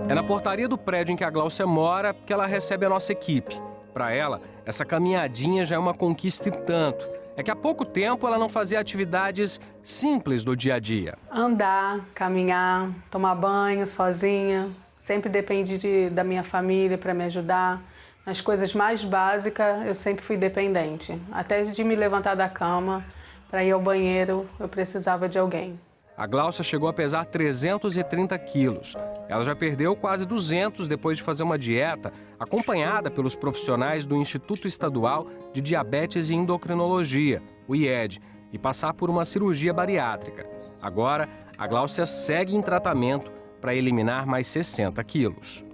É na portaria do prédio em que a Gláucia mora que ela recebe a nossa equipe. Para ela, essa caminhadinha já é uma conquista e tanto. É que há pouco tempo ela não fazia atividades simples do dia a dia. Andar, caminhar, tomar banho sozinha. Sempre dependi da minha família para me ajudar. Nas coisas mais básicas, eu sempre fui dependente. Até de me levantar da cama para ir ao banheiro, eu precisava de alguém. A Gláucia chegou a pesar 330 quilos. Ela já perdeu quase 200 depois de fazer uma dieta acompanhada pelos profissionais do Instituto Estadual de Diabetes e Endocrinologia, o IED, e passar por uma cirurgia bariátrica. Agora, a Gláucia segue em tratamento para eliminar mais 60 quilos.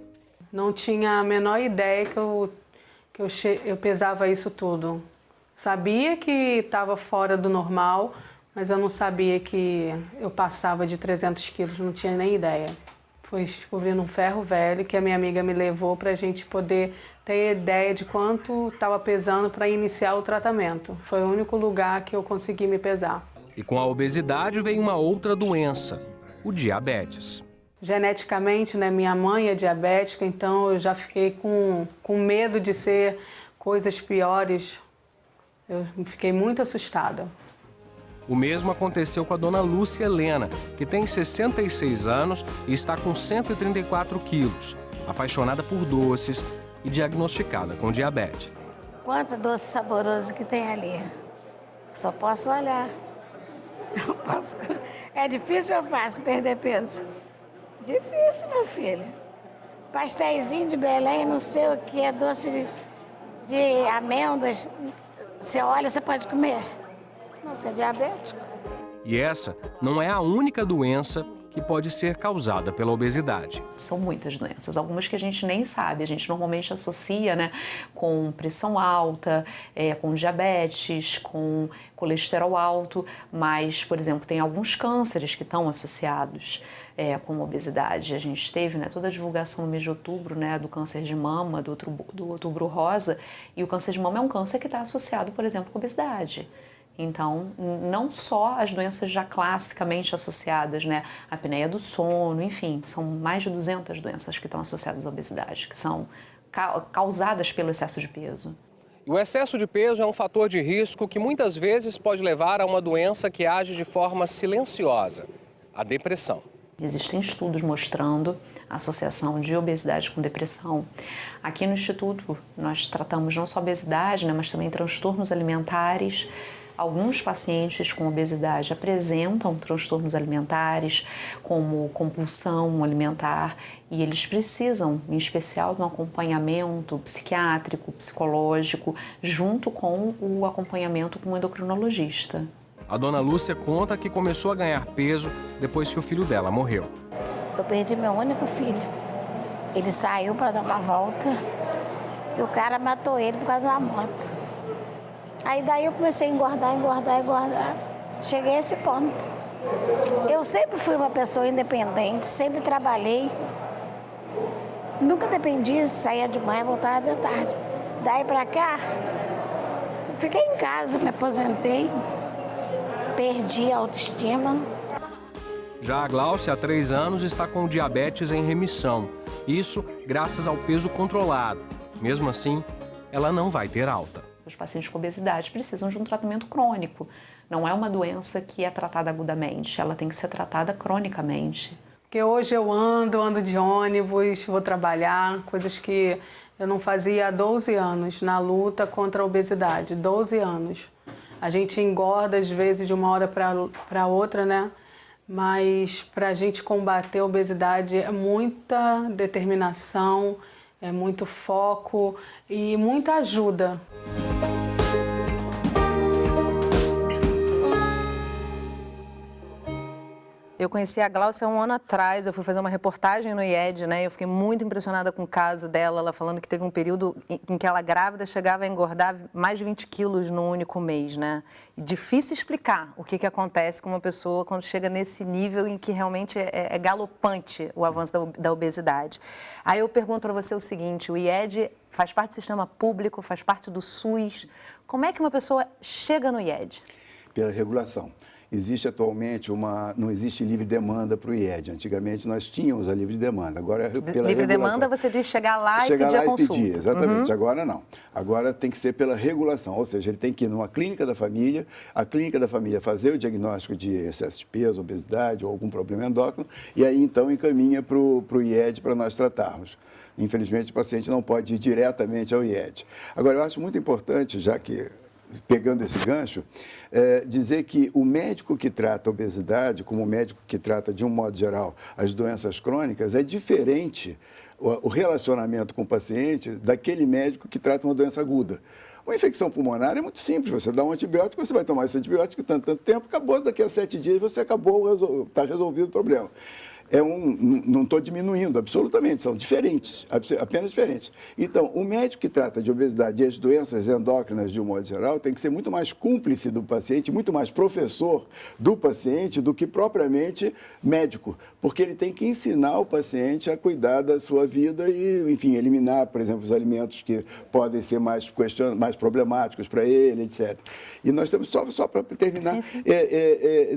Não tinha a menor ideia que eu pesava isso tudo. Sabia que estava fora do normal, mas eu não sabia que eu passava de 300 quilos, não tinha nem ideia. Fui descobrindo um ferro velho que a minha amiga me levou para a gente poder ter ideia de quanto estava pesando para iniciar o tratamento. Foi o único lugar que eu consegui me pesar. E com a obesidade veio uma outra doença, o diabetes. Geneticamente, né, minha mãe é diabética, então eu já fiquei com medo de ser coisas piores. Eu fiquei muito assustada. O mesmo aconteceu com a dona Lúcia Helena, que tem 66 anos e está com 134 quilos, apaixonada por doces e diagnosticada com diabetes. Quanto doce saboroso que tem ali. Só posso olhar. Não posso... É difícil ou fácil perder peso? Difícil, meu filho. Pastéisinho de Belém, não sei o que, doce de amêndoas. Você olha, você pode comer. Não, você é diabético. E essa não é a única doença que pode ser causada pela obesidade. São muitas doenças, algumas que a gente nem sabe, a gente normalmente associa, né, com pressão alta, com diabetes, com colesterol alto, mas, por exemplo, tem alguns cânceres que estão associados com obesidade. A gente teve, né, toda a divulgação no mês de outubro, né, do câncer de mama, do outubro rosa, e o câncer de mama é um câncer que está associado, por exemplo, com obesidade. Então, não só as doenças já classicamente associadas, né, à apneia do sono, enfim, são mais de 200 doenças que estão associadas à obesidade, que são causadas pelo excesso de peso. E o excesso de peso é um fator de risco que muitas vezes pode levar a uma doença que age de forma silenciosa, a depressão. Existem estudos mostrando a associação de obesidade com depressão. Aqui no Instituto, nós tratamos não só obesidade, né, mas também transtornos alimentares. Alguns pacientes com obesidade apresentam transtornos alimentares, como compulsão alimentar, e eles precisam, em especial, de um acompanhamento psiquiátrico, psicológico, junto com o acompanhamento com o endocrinologista. A dona Lúcia conta que começou a ganhar peso depois que o filho dela morreu. Eu perdi meu único filho. Ele saiu para dar uma volta e o cara matou ele por causa de uma moto. Aí daí eu comecei a engordar. Cheguei a esse ponto. Eu sempre fui uma pessoa independente, sempre trabalhei. Nunca dependi, saía de manhã, voltava de tarde. Daí pra cá, fiquei em casa, me aposentei, perdi a autoestima. Já a Gláucia, há 3 anos, está com diabetes em remissão. Isso graças ao peso controlado. Mesmo assim, ela não vai ter alta. Os pacientes com obesidade precisam de um tratamento crônico. Não é uma doença que é tratada agudamente, ela tem que ser tratada cronicamente. Porque hoje eu ando de ônibus, vou trabalhar, coisas que eu não fazia há 12 anos, na luta contra a obesidade, 12 anos. A gente engorda, às vezes, de uma hora para outra, né? Mas para a gente combater a obesidade é muita determinação, é muito foco e muita ajuda. Eu conheci a Gláucia 1 ano atrás, eu fui fazer uma reportagem no IED, né? Eu fiquei muito impressionada com o caso dela, ela falando que teve um período em que ela grávida chegava a engordar mais de 20 quilos no único mês, né? E difícil explicar o que acontece com uma pessoa quando chega nesse nível em que realmente é galopante o avanço da obesidade. Aí eu pergunto para você o seguinte, o IED faz parte do sistema público, faz parte do SUS. Como é que uma pessoa chega no IED? Pela regulação. Existe atualmente não existe livre demanda para o IED. Antigamente nós tínhamos a livre demanda, agora é pela livre regulação. demanda você diz chegar lá e pedir a consulta. Chegar lá e pedir, exatamente. Agora não. Agora tem que ser pela regulação, ou seja, ele tem que ir numa clínica da família, a clínica da família fazer o diagnóstico de excesso de peso, obesidade ou algum problema endócrino, e aí então encaminha para o IED para nós tratarmos. Infelizmente o paciente não pode ir diretamente ao IED. Agora eu acho muito importante, já que pegando esse gancho, dizer que o médico que trata a obesidade, como o médico que trata, de um modo geral, as doenças crônicas, é diferente o relacionamento com o paciente daquele médico que trata uma doença aguda. Uma infecção pulmonar é muito simples, você dá um antibiótico, você vai tomar esse antibiótico tanto tempo, acabou, daqui a 7 dias você está resolvido o problema. Não estou diminuindo, absolutamente, são diferentes, apenas diferentes. Então, o médico que trata de obesidade e as doenças endócrinas de um modo geral tem que ser muito mais cúmplice do paciente, muito mais professor do paciente do que propriamente médico, porque ele tem que ensinar o paciente a cuidar da sua vida e, enfim, eliminar, por exemplo, os alimentos que podem ser mais problemáticos para ele, etc. E nós temos, só para terminar,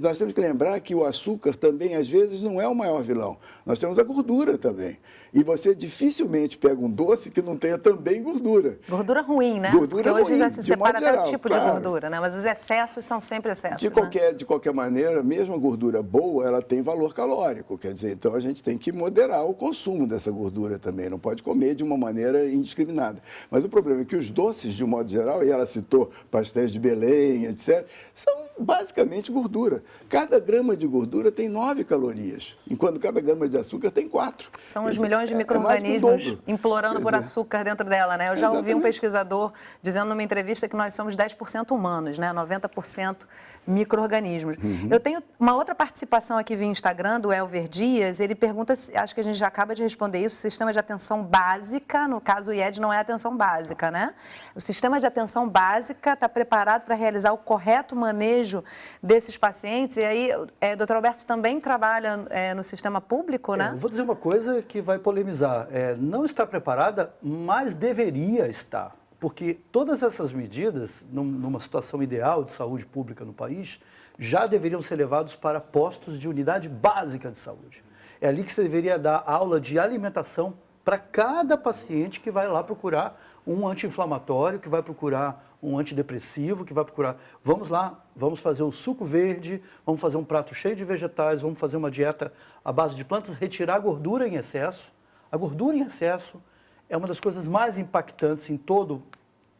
nós temos que lembrar que o açúcar também, às vezes, não é o maior vilão. Nós temos a gordura também. E você dificilmente pega um doce que não tenha também gordura. Gordura ruim, né? Gordura Porque hoje ruim, já se separa até geral, o tipo claro. de gordura, né? Mas os excessos são sempre excessos. De qualquer maneira, mesmo a gordura boa, ela tem valor calórico. Quer dizer, então a gente tem que moderar o consumo dessa gordura também. Não pode comer de uma maneira indiscriminada. Mas o problema é que os doces, de um modo geral, e ela citou pastéis de Belém, etc., são basicamente gordura. Cada grama de gordura tem 9 calorias, enquanto cada grama de açúcar tem 4. São os milhões de micro-organismos implorando por açúcar dentro dela, né? Eu já ouvi um pesquisador dizendo numa entrevista que nós somos 10% humanos, né? 90% micro-organismos. Eu tenho uma outra participação aqui via Instagram, do Elver Dias. Ele pergunta, acho que a gente já acaba de responder isso, o sistema de atenção básica, no caso o IED não é atenção básica, né? O sistema de atenção básica está preparado para realizar o correto manejo desses pacientes? E aí, doutor Alberto também trabalha no sistema público, né? Eu vou dizer uma coisa que vai polemizar. Não está preparada, mas deveria estar. Porque todas essas medidas, numa situação ideal de saúde pública no país, já deveriam ser levados para postos de unidade básica de saúde. É ali que você deveria dar aula de alimentação para cada paciente que vai lá procurar um anti-inflamatório, que vai procurar um antidepressivo, que vai procurar... Vamos lá, vamos fazer o suco verde, vamos fazer um prato cheio de vegetais, vamos fazer uma dieta à base de plantas, retirar a gordura em excesso. A gordura em excesso é uma das coisas mais impactantes em todo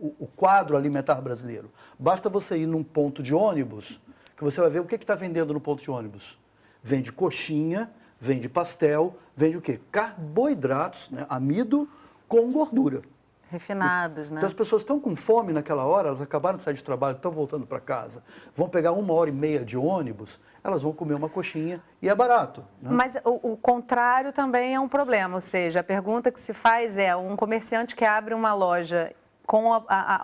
o quadro alimentar brasileiro. Basta você ir num ponto de ônibus, que você vai ver o que está vendendo no ponto de ônibus. Vende coxinha, vende pastel, vende o quê? Carboidratos, né? Amido com gordura. Refinados, né? Então as pessoas estão com fome naquela hora, elas acabaram de sair de trabalho, estão voltando para casa, vão pegar 1h30 de ônibus, elas vão comer uma coxinha e é barato. Né? Mas o contrário também é um problema, ou seja, a pergunta que se faz é um comerciante que abre uma loja com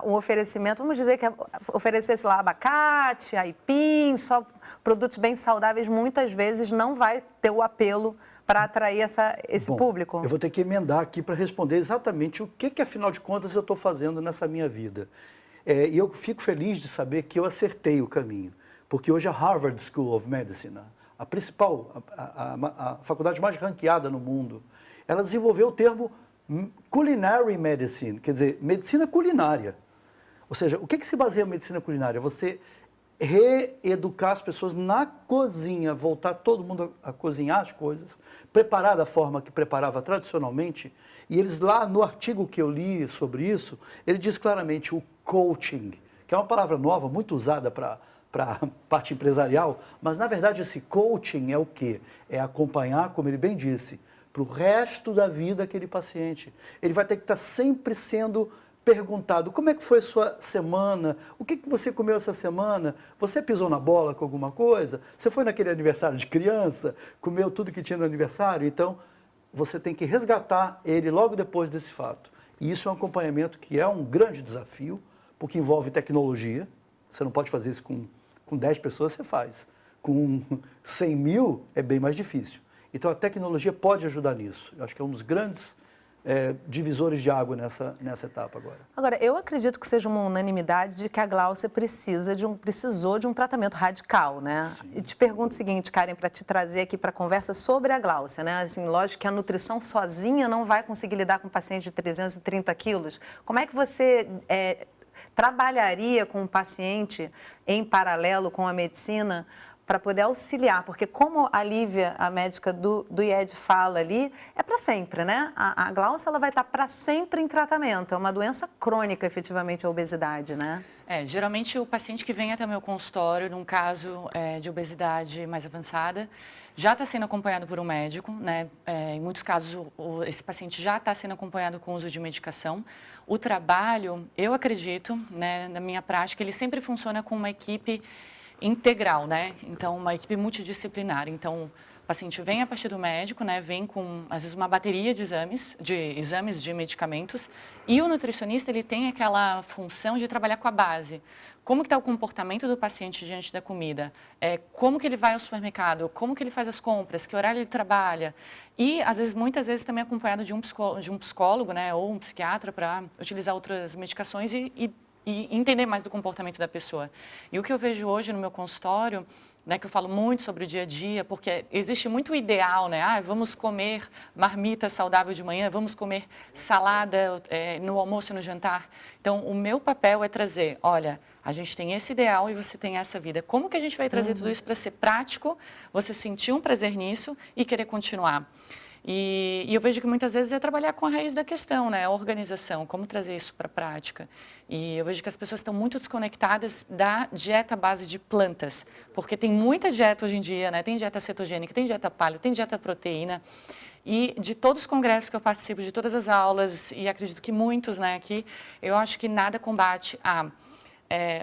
um oferecimento, vamos dizer que oferecesse lá abacate, aipim, só produtos bem saudáveis, muitas vezes não vai ter o apelo para atrair esse público? Eu vou ter que emendar aqui para responder exatamente o que afinal de contas, eu estou fazendo nessa minha vida. E eu fico feliz de saber que eu acertei o caminho, porque hoje a Harvard School of Medicine, a principal, a faculdade mais ranqueada no mundo, ela desenvolveu o termo Culinary Medicine, quer dizer, medicina culinária. Ou seja, o que se baseia a medicina culinária? Você reeducar as pessoas na cozinha, voltar todo mundo a cozinhar as coisas, preparar da forma que preparava tradicionalmente. E eles lá, no artigo que eu li sobre isso, ele diz claramente o coaching, que é uma palavra nova, muito usada para a parte empresarial, mas na verdade esse coaching é o quê? É acompanhar, como ele bem disse, para o resto da vida aquele paciente. Ele vai ter que estar sempre sendo perguntado como é que foi a sua semana, o que você comeu essa semana, você pisou na bola com alguma coisa, você foi naquele aniversário de criança, comeu tudo que tinha no aniversário, então você tem que resgatar ele logo depois desse fato. E isso é um acompanhamento que é um grande desafio, porque envolve tecnologia, você não pode fazer isso com 10 pessoas, você faz. Com 100 mil é bem mais difícil. Então a tecnologia pode ajudar nisso. Eu acho que é um dos grandes divisores de água nessa etapa agora. Agora, eu acredito que seja uma unanimidade de que a Gláucia precisou de um tratamento radical, né? Sim. E te pergunto o seguinte, Karen, para te trazer aqui para a conversa sobre a Gláucia, né? Assim, lógico que a nutrição sozinha não vai conseguir lidar com um paciente de 330 quilos. Como é que você trabalharia com um paciente em paralelo com a medicina para poder auxiliar, porque como a Lívia, a médica do IED, fala ali, é para sempre, né? A Gláucia ela vai estar para sempre em tratamento, é uma doença crônica, efetivamente, a obesidade, né? Geralmente o paciente que vem até o meu consultório, num caso de obesidade mais avançada, já está sendo acompanhado por um médico, né? Em muitos casos, esse paciente já está sendo acompanhado com o uso de medicação. O trabalho, eu acredito, né, na minha prática, ele sempre funciona com uma equipe integral, né? Então, uma equipe multidisciplinar. Então, o paciente vem a partir do médico, né? Vem com, às vezes, uma bateria de exames de medicamentos, e o nutricionista, ele tem aquela função de trabalhar com a base. Como que está o comportamento do paciente diante da comida? Como que ele vai ao supermercado? Como que ele faz as compras? Que horário ele trabalha? E, às vezes, muitas vezes, também acompanhado de um psicólogo, né? Ou um psiquiatra para utilizar outras medicações e entender mais do comportamento da pessoa. E o que eu vejo hoje no meu consultório, né, que eu falo muito sobre o dia a dia, porque existe muito o ideal, né? Vamos comer marmita saudável de manhã, vamos comer salada no almoço e no jantar. Então, o meu papel é trazer, olha, a gente tem esse ideal e você tem essa vida. Como que a gente vai trazer tudo isso para ser prático, você sentir um prazer nisso e querer continuar? E eu vejo que muitas vezes é trabalhar com a raiz da questão, né? A organização, como trazer isso para a prática. E eu vejo que as pessoas estão muito desconectadas da dieta à base de plantas, porque tem muita dieta hoje em dia, né? Tem dieta cetogênica, tem dieta paleo, tem dieta proteína. E de todos os congressos que eu participo, de todas as aulas, e acredito que muitos, né, aqui, eu acho que nada combate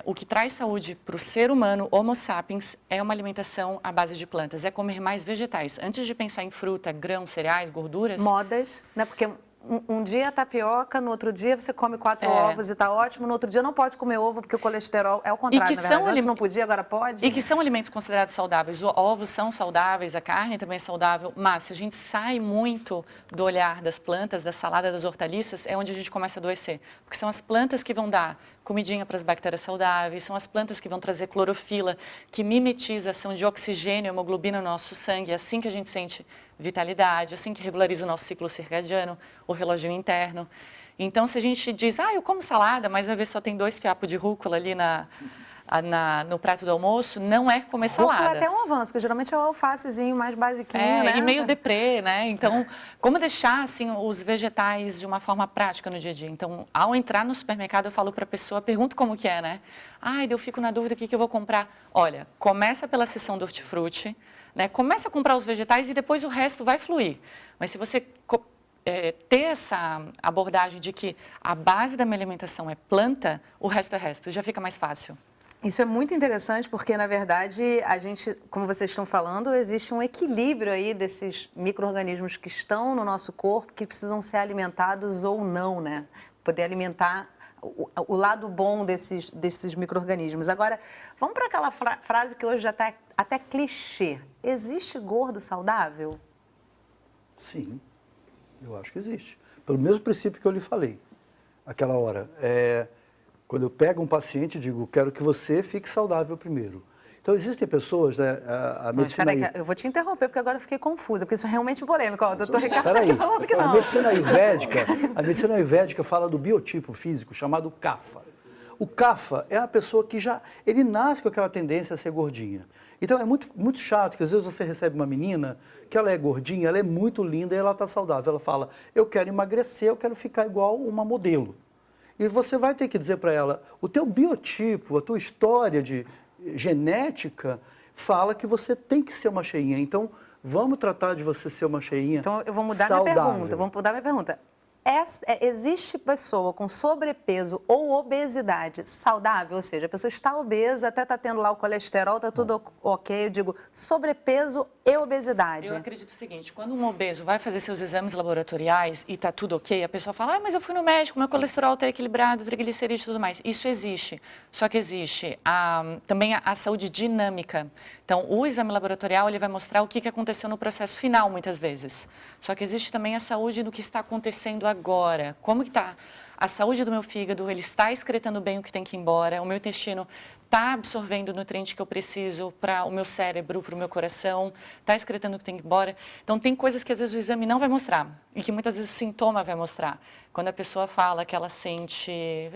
o que traz saúde para o ser humano, Homo sapiens, é uma alimentação à base de plantas, é comer mais vegetais. Antes de pensar em fruta, grãos, cereais, gorduras... Modas, né? Porque um dia tapioca, no outro dia você come 4 ovos e está ótimo, no outro dia não pode comer ovo porque o colesterol é o contrário, na verdade. Antes não podia, agora pode. E que são alimentos considerados saudáveis. Os ovos são saudáveis, a carne também é saudável, mas se a gente sai muito do olhar das plantas, da salada, das hortaliças, é onde a gente começa a adoecer. Porque são as plantas que vão dar comidinha para as bactérias saudáveis, são as plantas que vão trazer clorofila, que mimetiza a ação de oxigênio e hemoglobina no nosso sangue, é assim que a gente sente vitalidade, assim que regulariza o nosso ciclo circadiano, o relógio interno. Então, se a gente diz, eu como salada, mas às vezes só tem 2 fiapos de rúcula ali no prato do almoço, não é comer salada. Rúcula é até um avanço, porque geralmente é o alfacezinho mais basiquinho, né? E meio deprê, né? Então, como deixar, assim, os vegetais de uma forma prática no dia a dia? Então, ao entrar no supermercado, eu falo para a pessoa, pergunto como que é, né? Eu fico na dúvida, o que eu vou comprar? Olha, começa pela seção do hortifruti, né? Começa a comprar os vegetais e depois o resto vai fluir. Mas se você ter essa abordagem de que a base da minha alimentação é planta, o resto é resto, já fica mais fácil. Isso é muito interessante porque, na verdade, a gente, como vocês estão falando, existe um equilíbrio aí desses micro-organismos que estão no nosso corpo, que precisam ser alimentados ou não, né? Poder alimentar o lado bom desses micro-organismos. Agora, vamos para aquela frase que hoje já está até clichê. Existe gordo saudável? Sim, eu acho que existe. Pelo mesmo princípio que eu lhe falei, aquela hora. Quando eu pego um paciente e digo, quero que você fique saudável primeiro. Então, existem pessoas, né, a medicina... Peraí, eu vou te interromper, porque agora eu fiquei confusa, porque isso é realmente polêmico. O doutor Ricardo está aqui falando que não. A medicina ayurvédica fala do biotipo físico chamado kapha. O kapha é a pessoa que ele nasce com aquela tendência a ser gordinha. Então, é muito, muito chato que às vezes você recebe uma menina que ela é gordinha, ela é muito linda e ela está saudável. Ela fala, eu quero emagrecer, eu quero ficar igual uma modelo. E você vai ter que dizer para ela, o teu biotipo, a tua história de genética fala que você tem que ser uma cheinha. Então, vamos tratar de você ser uma cheinha saudável. Então, eu vou mudar minha pergunta. Vamos mudar minha pergunta. existe pessoa com sobrepeso ou obesidade saudável? Ou seja, a pessoa está obesa, até está tendo lá o colesterol, está tudo ok. Eu digo sobrepeso e obesidade. Eu acredito o seguinte, quando um obeso vai fazer seus exames laboratoriais e está tudo ok, a pessoa fala, mas eu fui no médico, meu colesterol está equilibrado, triglicerídeos e tudo mais. Isso existe, só que existe também a saúde dinâmica. Então, o exame laboratorial ele vai mostrar o que aconteceu no processo final, muitas vezes. Só que existe também a saúde do que está acontecendo agora. Como que está a saúde do meu fígado? Ele está excretando bem o que tem que ir embora? O meu intestino está absorvendo o nutriente que eu preciso para o meu cérebro, para o meu coração? Está excretando o que tem que ir embora? Então, tem coisas que às vezes o exame não vai mostrar e que muitas vezes o sintoma vai mostrar. Quando a pessoa fala que ela sente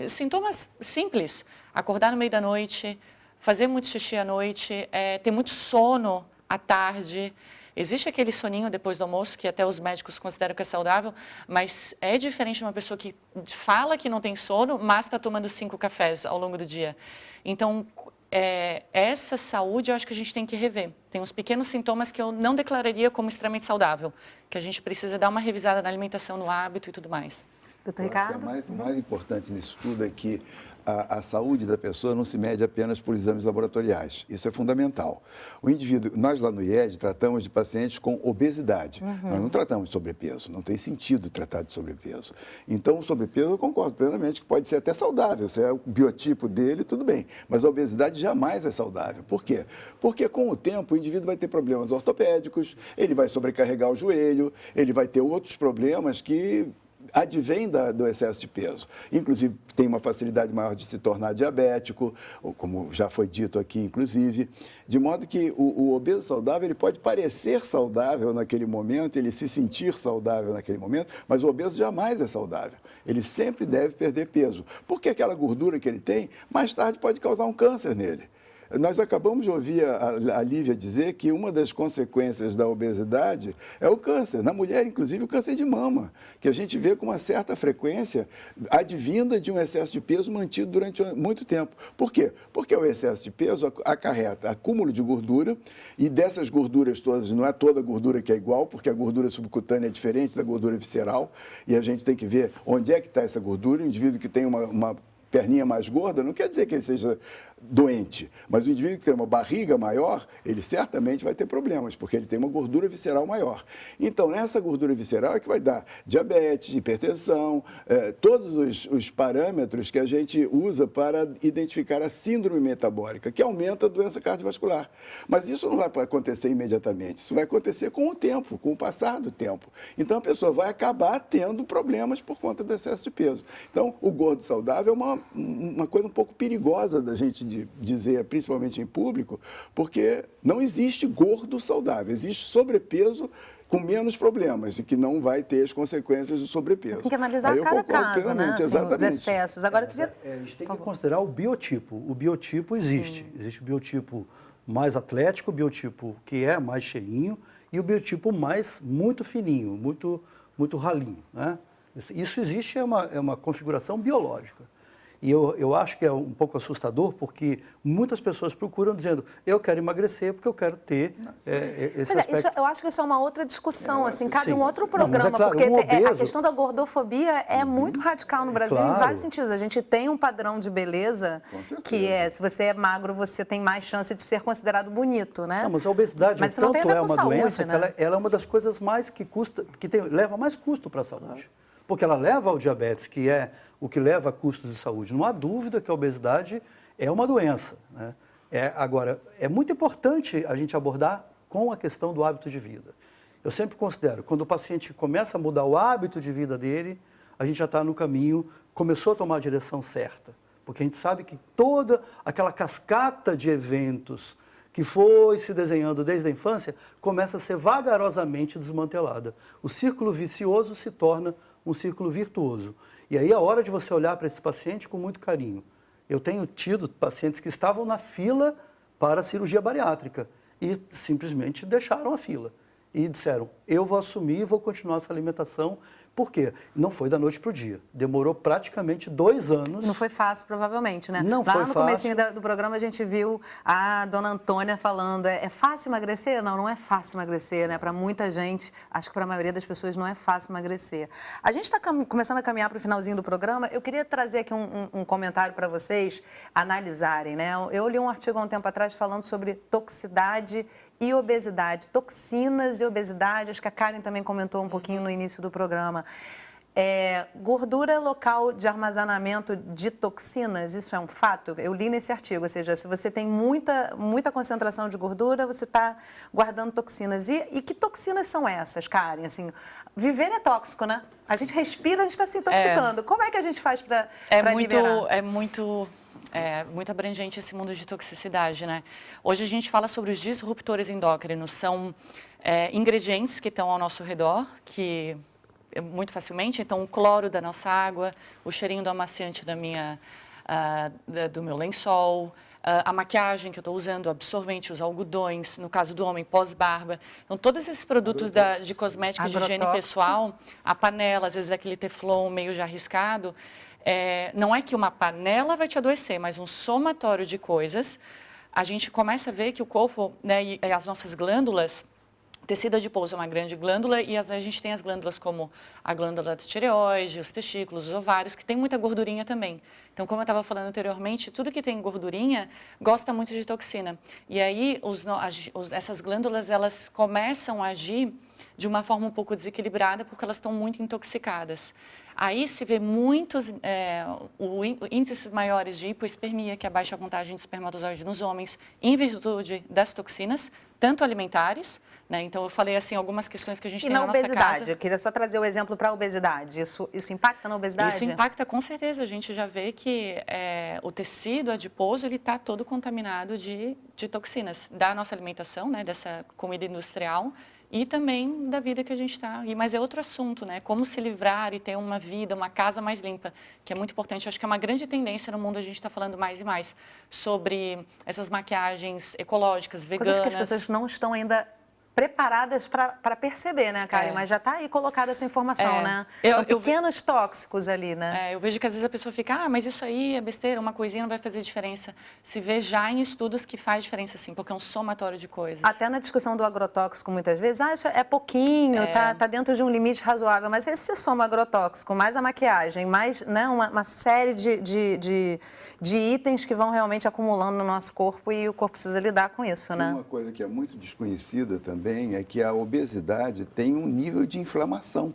sintomas simples, acordar no meio da noite, fazer muito xixi à noite, ter muito sono à tarde. Existe aquele soninho depois do almoço, que até os médicos consideram que é saudável, mas é diferente de uma pessoa que fala que não tem sono, mas está tomando 5 cafés ao longo do dia. Então, essa saúde eu acho que a gente tem que rever. Tem uns pequenos sintomas que eu não declararia como extremamente saudável, que a gente precisa dar uma revisada na alimentação, no hábito e tudo mais. Doutor Ricardo? O mais importante nisso tudo é que a saúde da pessoa não se mede apenas por exames laboratoriais. Isso é fundamental. O indivíduo, nós lá no IED tratamos de pacientes com obesidade. Nós não tratamos de sobrepeso. Não tem sentido tratar de sobrepeso. Então, o sobrepeso eu concordo plenamente que pode ser até saudável. Se é o biotipo dele, tudo bem. Mas a obesidade jamais é saudável. Por quê? Porque com o tempo o indivíduo vai ter problemas ortopédicos, ele vai sobrecarregar o joelho, ele vai ter outros problemas que advém do excesso de peso. Inclusive, tem uma facilidade maior de se tornar diabético, como já foi dito aqui, inclusive. De modo que o obeso saudável, ele pode parecer saudável naquele momento, ele se sentir saudável naquele momento, mas o obeso jamais é saudável. Ele sempre deve perder peso, porque aquela gordura que ele tem, mais tarde pode causar um câncer nele. Nós acabamos de ouvir a Lívia dizer que uma das consequências da obesidade é o câncer. Na mulher, inclusive, o câncer de mama, que a gente vê com uma certa frequência advinda de um excesso de peso mantido durante muito tempo. Por quê? Porque o excesso de peso acarreta acúmulo de gordura, e dessas gorduras todas, não é toda gordura que é igual, porque a gordura subcutânea é diferente da gordura visceral, e a gente tem que ver onde é que está essa gordura. O indivíduo que tem uma perninha mais gorda não quer dizer que ele seja doente, mas o indivíduo que tem uma barriga maior, ele certamente vai ter problemas, porque ele tem uma gordura visceral maior. Então, nessa gordura visceral é que vai dar diabetes, hipertensão, todos os parâmetros que a gente usa para identificar a síndrome metabólica, que aumenta a doença cardiovascular. Mas isso não vai acontecer imediatamente, isso vai acontecer com o tempo, com o passar do tempo. Então, a pessoa vai acabar tendo problemas por conta do excesso de peso. Então, o gordo saudável é uma coisa um pouco perigosa da gente dizer, principalmente em público, porque não existe gordo saudável, existe sobrepeso com menos problemas e que não vai ter as consequências do sobrepeso. Tem que analisar cada caso, né? Assim, exatamente. Os excessos. Agora, eu queria... A gente tem que considerar o biotipo. O biotipo existe. Sim. Existe o biotipo mais atlético, o biotipo que é mais cheinho e o biotipo mais muito fininho, muito ralinho, né? Isso existe, é uma configuração biológica. E eu acho que é um pouco assustador, porque muitas pessoas procuram dizendo, eu quero emagrecer porque eu quero ter esse aspecto. Eu acho que isso é uma outra discussão, assim, cabe sim. um outro programa, não, claro, porque obeso... a questão da gordofobia é muito radical no Brasil, claro. Em vários sentidos. A gente tem um padrão de beleza que se você é magro, você tem mais chance de ser considerado bonito, né? Não, mas a obesidade tanto é uma doença, né? que ela é uma das coisas mais que custa, leva mais custo para a saúde. Porque ela leva ao diabetes, que é o que leva a custos de saúde. Não há dúvida que a obesidade é uma doença, né? Agora, é muito importante a gente abordar com a questão do hábito de vida. Eu sempre considero, quando o paciente começa a mudar o hábito de vida dele, a gente já está no caminho, começou a tomar a direção certa. Porque a gente sabe que toda aquela cascata de eventos que foi se desenhando desde a infância, começa a ser vagarosamente desmantelada. O círculo vicioso se torna um círculo virtuoso. E aí é hora de você olhar para esse paciente com muito carinho. Eu tenho tido pacientes que estavam na fila para a cirurgia bariátrica e simplesmente deixaram a fila. E disseram, eu vou assumir e vou continuar essa alimentação Por quê? Não foi da noite para o dia. Demorou praticamente 2 anos. Não foi fácil, provavelmente, né? Não Lá foi no fácil. comecinho do programa a gente viu a dona Antônia falando, é fácil emagrecer? Não, não é fácil emagrecer, né? Para muita gente, acho que para a maioria das pessoas não é fácil emagrecer. A gente está começando a caminhar para o finalzinho do programa. Eu queria trazer aqui um comentário para vocês analisarem, né? Eu li um artigo há um tempo atrás falando sobre toxicidade e obesidade, toxinas e obesidade, acho que a Karen também comentou um pouquinho no início do programa. Gordura local de armazenamento de toxinas, isso é um fato? Eu li nesse artigo, ou seja, se você tem muita concentração de gordura, você está guardando toxinas. E que toxinas são essas, Karen? Assim, viver é tóxico, né? A gente respira, a gente está se intoxicando. Como é que a gente faz para liberar? É muito abrangente esse mundo de toxicidade, né? Hoje a gente fala sobre os disruptores endócrinos, são ingredientes que estão ao nosso redor, que muito facilmente, então o cloro da nossa água, o cheirinho do amaciante do meu lençol, a maquiagem que eu estou usando, o absorvente, os algodões, no caso do homem, pós-barba. Então, todos esses produtos de cosmética, de higiene pessoal, a panela, às vezes aquele teflon meio já arriscado, não é que uma panela vai te adoecer, mas um somatório de coisas. A gente começa a ver que o corpo, né, e as nossas glândulas, tecido adiposo é uma grande glândula e a gente tem as glândulas como a glândula da tireoide, os testículos, os ovários, que tem muita gordurinha também. Então, como eu estava falando anteriormente, tudo que tem gordurinha gosta muito de toxina. E aí, essas glândulas, elas começam a agir de uma forma um pouco desequilibrada porque elas estão muito intoxicadas. Aí se vê muitos índices maiores de hipoespermia, que é a baixa contagem de espermatozoide nos homens, em virtude das toxinas, tanto alimentares, né? Então eu falei assim algumas questões que a gente tem na nossa casa. E na obesidade? Eu queria só trazer o exemplo para a obesidade. Isso impacta na obesidade? Isso impacta com certeza. A gente já vê que o tecido adiposo ele está todo contaminado de toxinas da nossa alimentação, né? Dessa comida industrial. E também da vida que a gente está. Mas é outro assunto, né? Como se livrar e ter uma vida, uma casa mais limpa, que é muito importante. Acho que é uma grande tendência no mundo, a gente está falando mais e mais sobre essas maquiagens ecológicas, veganas. Coisas que as pessoas não estão ainda preparadas para perceber, né, Karen? Mas já está aí colocada essa informação, né? São pequenos tóxicos ali, né? Eu vejo que às vezes a pessoa fica, mas isso aí é besteira, uma coisinha não vai fazer diferença. Se vê já em estudos que faz diferença, sim, porque é um somatório de coisas. Até na discussão do agrotóxico, muitas vezes, isso é pouquinho, tá dentro de um limite razoável, mas esse soma agrotóxico, mais a maquiagem, mais, né, uma série de itens que vão realmente acumulando no nosso corpo e o corpo precisa lidar com isso, né? Uma coisa que é muito desconhecida também é que a obesidade tem um nível de inflamação.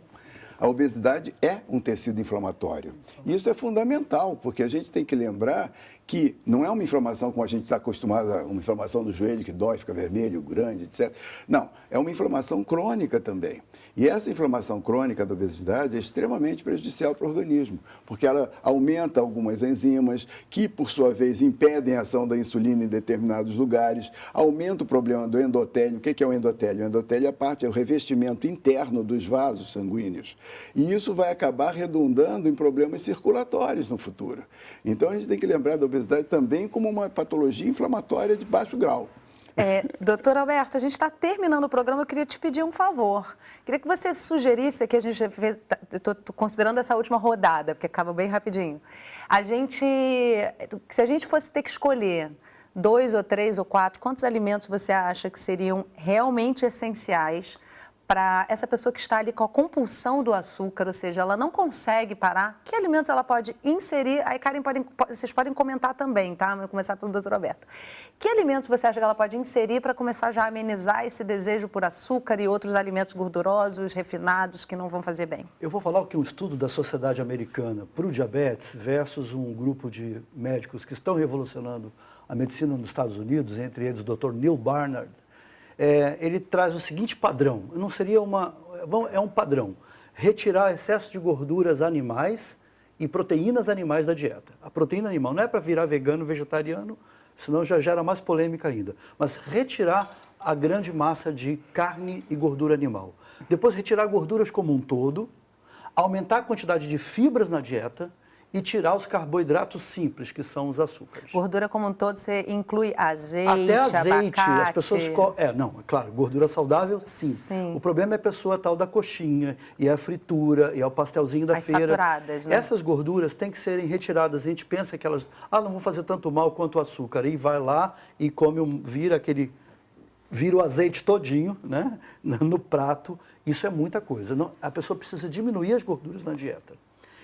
A obesidade é um tecido inflamatório. Isso é fundamental, porque a gente tem que lembrar que não é uma inflamação como a gente está acostumado, uma inflamação do joelho que dói, fica vermelho, grande, etc. Não, é uma inflamação crônica também. E essa inflamação crônica da obesidade é extremamente prejudicial para o organismo, porque ela aumenta algumas enzimas que, por sua vez, impedem a ação da insulina em determinados lugares, aumenta o problema do endotélio. O que é o endotélio? O endotélio é o revestimento interno dos vasos sanguíneos. E isso vai acabar redundando em problemas circulatórios no futuro. Então, a gente tem que lembrar da obesidade também como uma patologia inflamatória de baixo grau. Doutor Alberto, a gente está terminando o programa, eu queria te pedir um favor. Queria que você sugerisse, aqui a gente fez, estou considerando essa última rodada, porque acaba bem rapidinho. Se a gente fosse ter que escolher 2 ou 3 ou 4, quantos alimentos você acha que seriam realmente essenciais para essa pessoa que está ali com a compulsão do açúcar, ou seja, ela não consegue parar? Que alimentos ela pode inserir? Aí, Karen, vocês podem comentar também, tá? Vou começar pelo doutor Alberto. Que alimentos você acha que ela pode inserir para começar já a amenizar esse desejo por açúcar e outros alimentos gordurosos, refinados, que não vão fazer bem? Eu vou falar aqui um estudo da Sociedade Americana para o Diabetes versus um grupo de médicos que estão revolucionando a medicina nos Estados Unidos, entre eles o Dr. Neil Barnard. Ele traz o seguinte padrão, não seria é um padrão, retirar excesso de gorduras animais e proteínas animais da dieta. A proteína animal não é para virar vegano, vegetariano, senão já gera mais polêmica ainda, mas retirar a grande massa de carne e gordura animal. Depois retirar gorduras como um todo, aumentar a quantidade de fibras na dieta e tirar os carboidratos simples, que são os açúcares. Gordura como um todo, você inclui azeite, Até azeite, abacate. as pessoas... Não, é claro, gordura saudável, sim. O problema é a pessoa tal da coxinha, e a fritura, e o pastelzinho da feira. Saturadas, né? Essas gorduras têm que serem retiradas. A gente pensa que elas, não vão fazer tanto mal quanto o açúcar. E vai lá e come, vira o azeite todinho, né, no prato. Isso é muita coisa. A pessoa precisa diminuir as gorduras na dieta.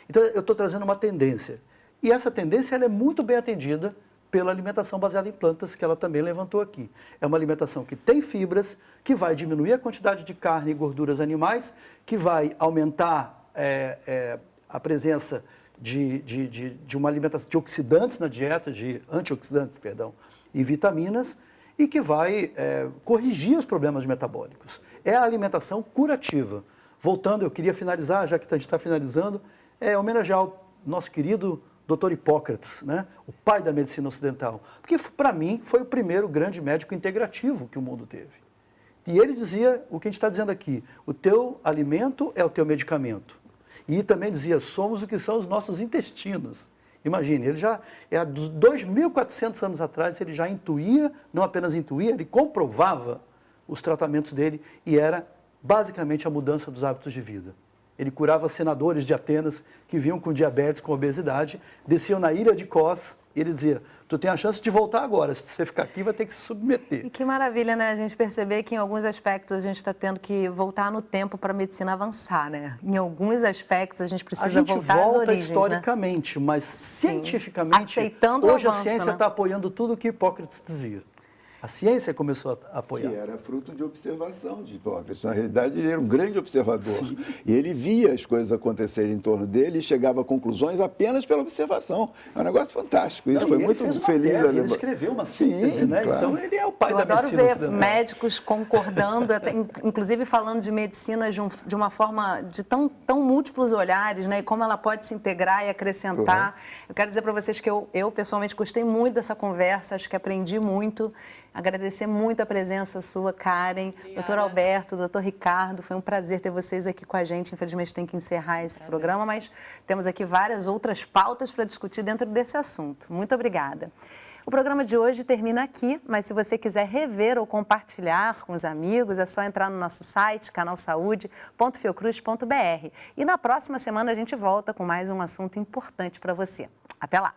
Então, eu estou trazendo uma tendência. E essa tendência ela é muito bem atendida pela alimentação baseada em plantas, que ela também levantou aqui. É uma alimentação que tem fibras, que vai diminuir a quantidade de carne e gorduras animais, que vai aumentar a presença de uma alimentação de oxidantes na dieta, de antioxidantes, perdão, e vitaminas, e que vai corrigir os problemas metabólicos. É a alimentação curativa. Voltando, eu queria finalizar, já que a gente está finalizando, homenagear o nosso querido Dr. Hipócrates, né? O pai da medicina ocidental. Porque, para mim, foi o primeiro grande médico integrativo que o mundo teve. E ele dizia o que a gente está dizendo aqui: o teu alimento é o teu medicamento. E também dizia: somos o que são os nossos intestinos. Imagine, ele já, há 2.400 anos atrás, ele já intuía, não apenas intuía, ele comprovava os tratamentos dele e era basicamente a mudança dos hábitos de vida. Ele curava senadores de Atenas que vinham com diabetes, com obesidade, desciam na ilha de Kos e ele dizia: tu tem a chance de voltar agora, se você ficar aqui vai ter que se submeter. E que maravilha, né? A gente perceber que em alguns aspectos a gente está tendo que voltar no tempo para a medicina avançar, né? Em alguns aspectos a gente precisa voltar às origens, volta historicamente, né? Mas cientificamente, aceitando hoje o avanço, a ciência né? está apoiando tudo o que Hipócrates dizia. A ciência começou a apoiar. Que era fruto de observação de Hipócrates. Na realidade, ele era um grande observador. Sim. E ele via as coisas acontecerem em torno dele e chegava a conclusões apenas pela observação. É um negócio fantástico. Isso foi muito feliz. Ele escreveu uma síntese, né? Claro. Então, ele é o pai da medicina ocidental. Eu adoro ver médicos concordando, inclusive falando de medicina de uma forma de tão múltiplos olhares, né? E como ela pode se integrar e acrescentar. Eu quero dizer para vocês que eu pessoalmente gostei muito dessa conversa, acho que aprendi muito. Agradecer muito a presença sua, Karen, doutor Alberto, doutor Ricardo. Foi um prazer ter vocês aqui com a gente. Infelizmente tem que encerrar esse programa, mas temos aqui várias outras pautas para discutir dentro desse assunto. Muito obrigada. O programa de hoje termina aqui, mas se você quiser rever ou compartilhar com os amigos, é só entrar no nosso site, canalsaude.fiocruz.br. E na próxima semana a gente volta com mais um assunto importante para você. Até lá!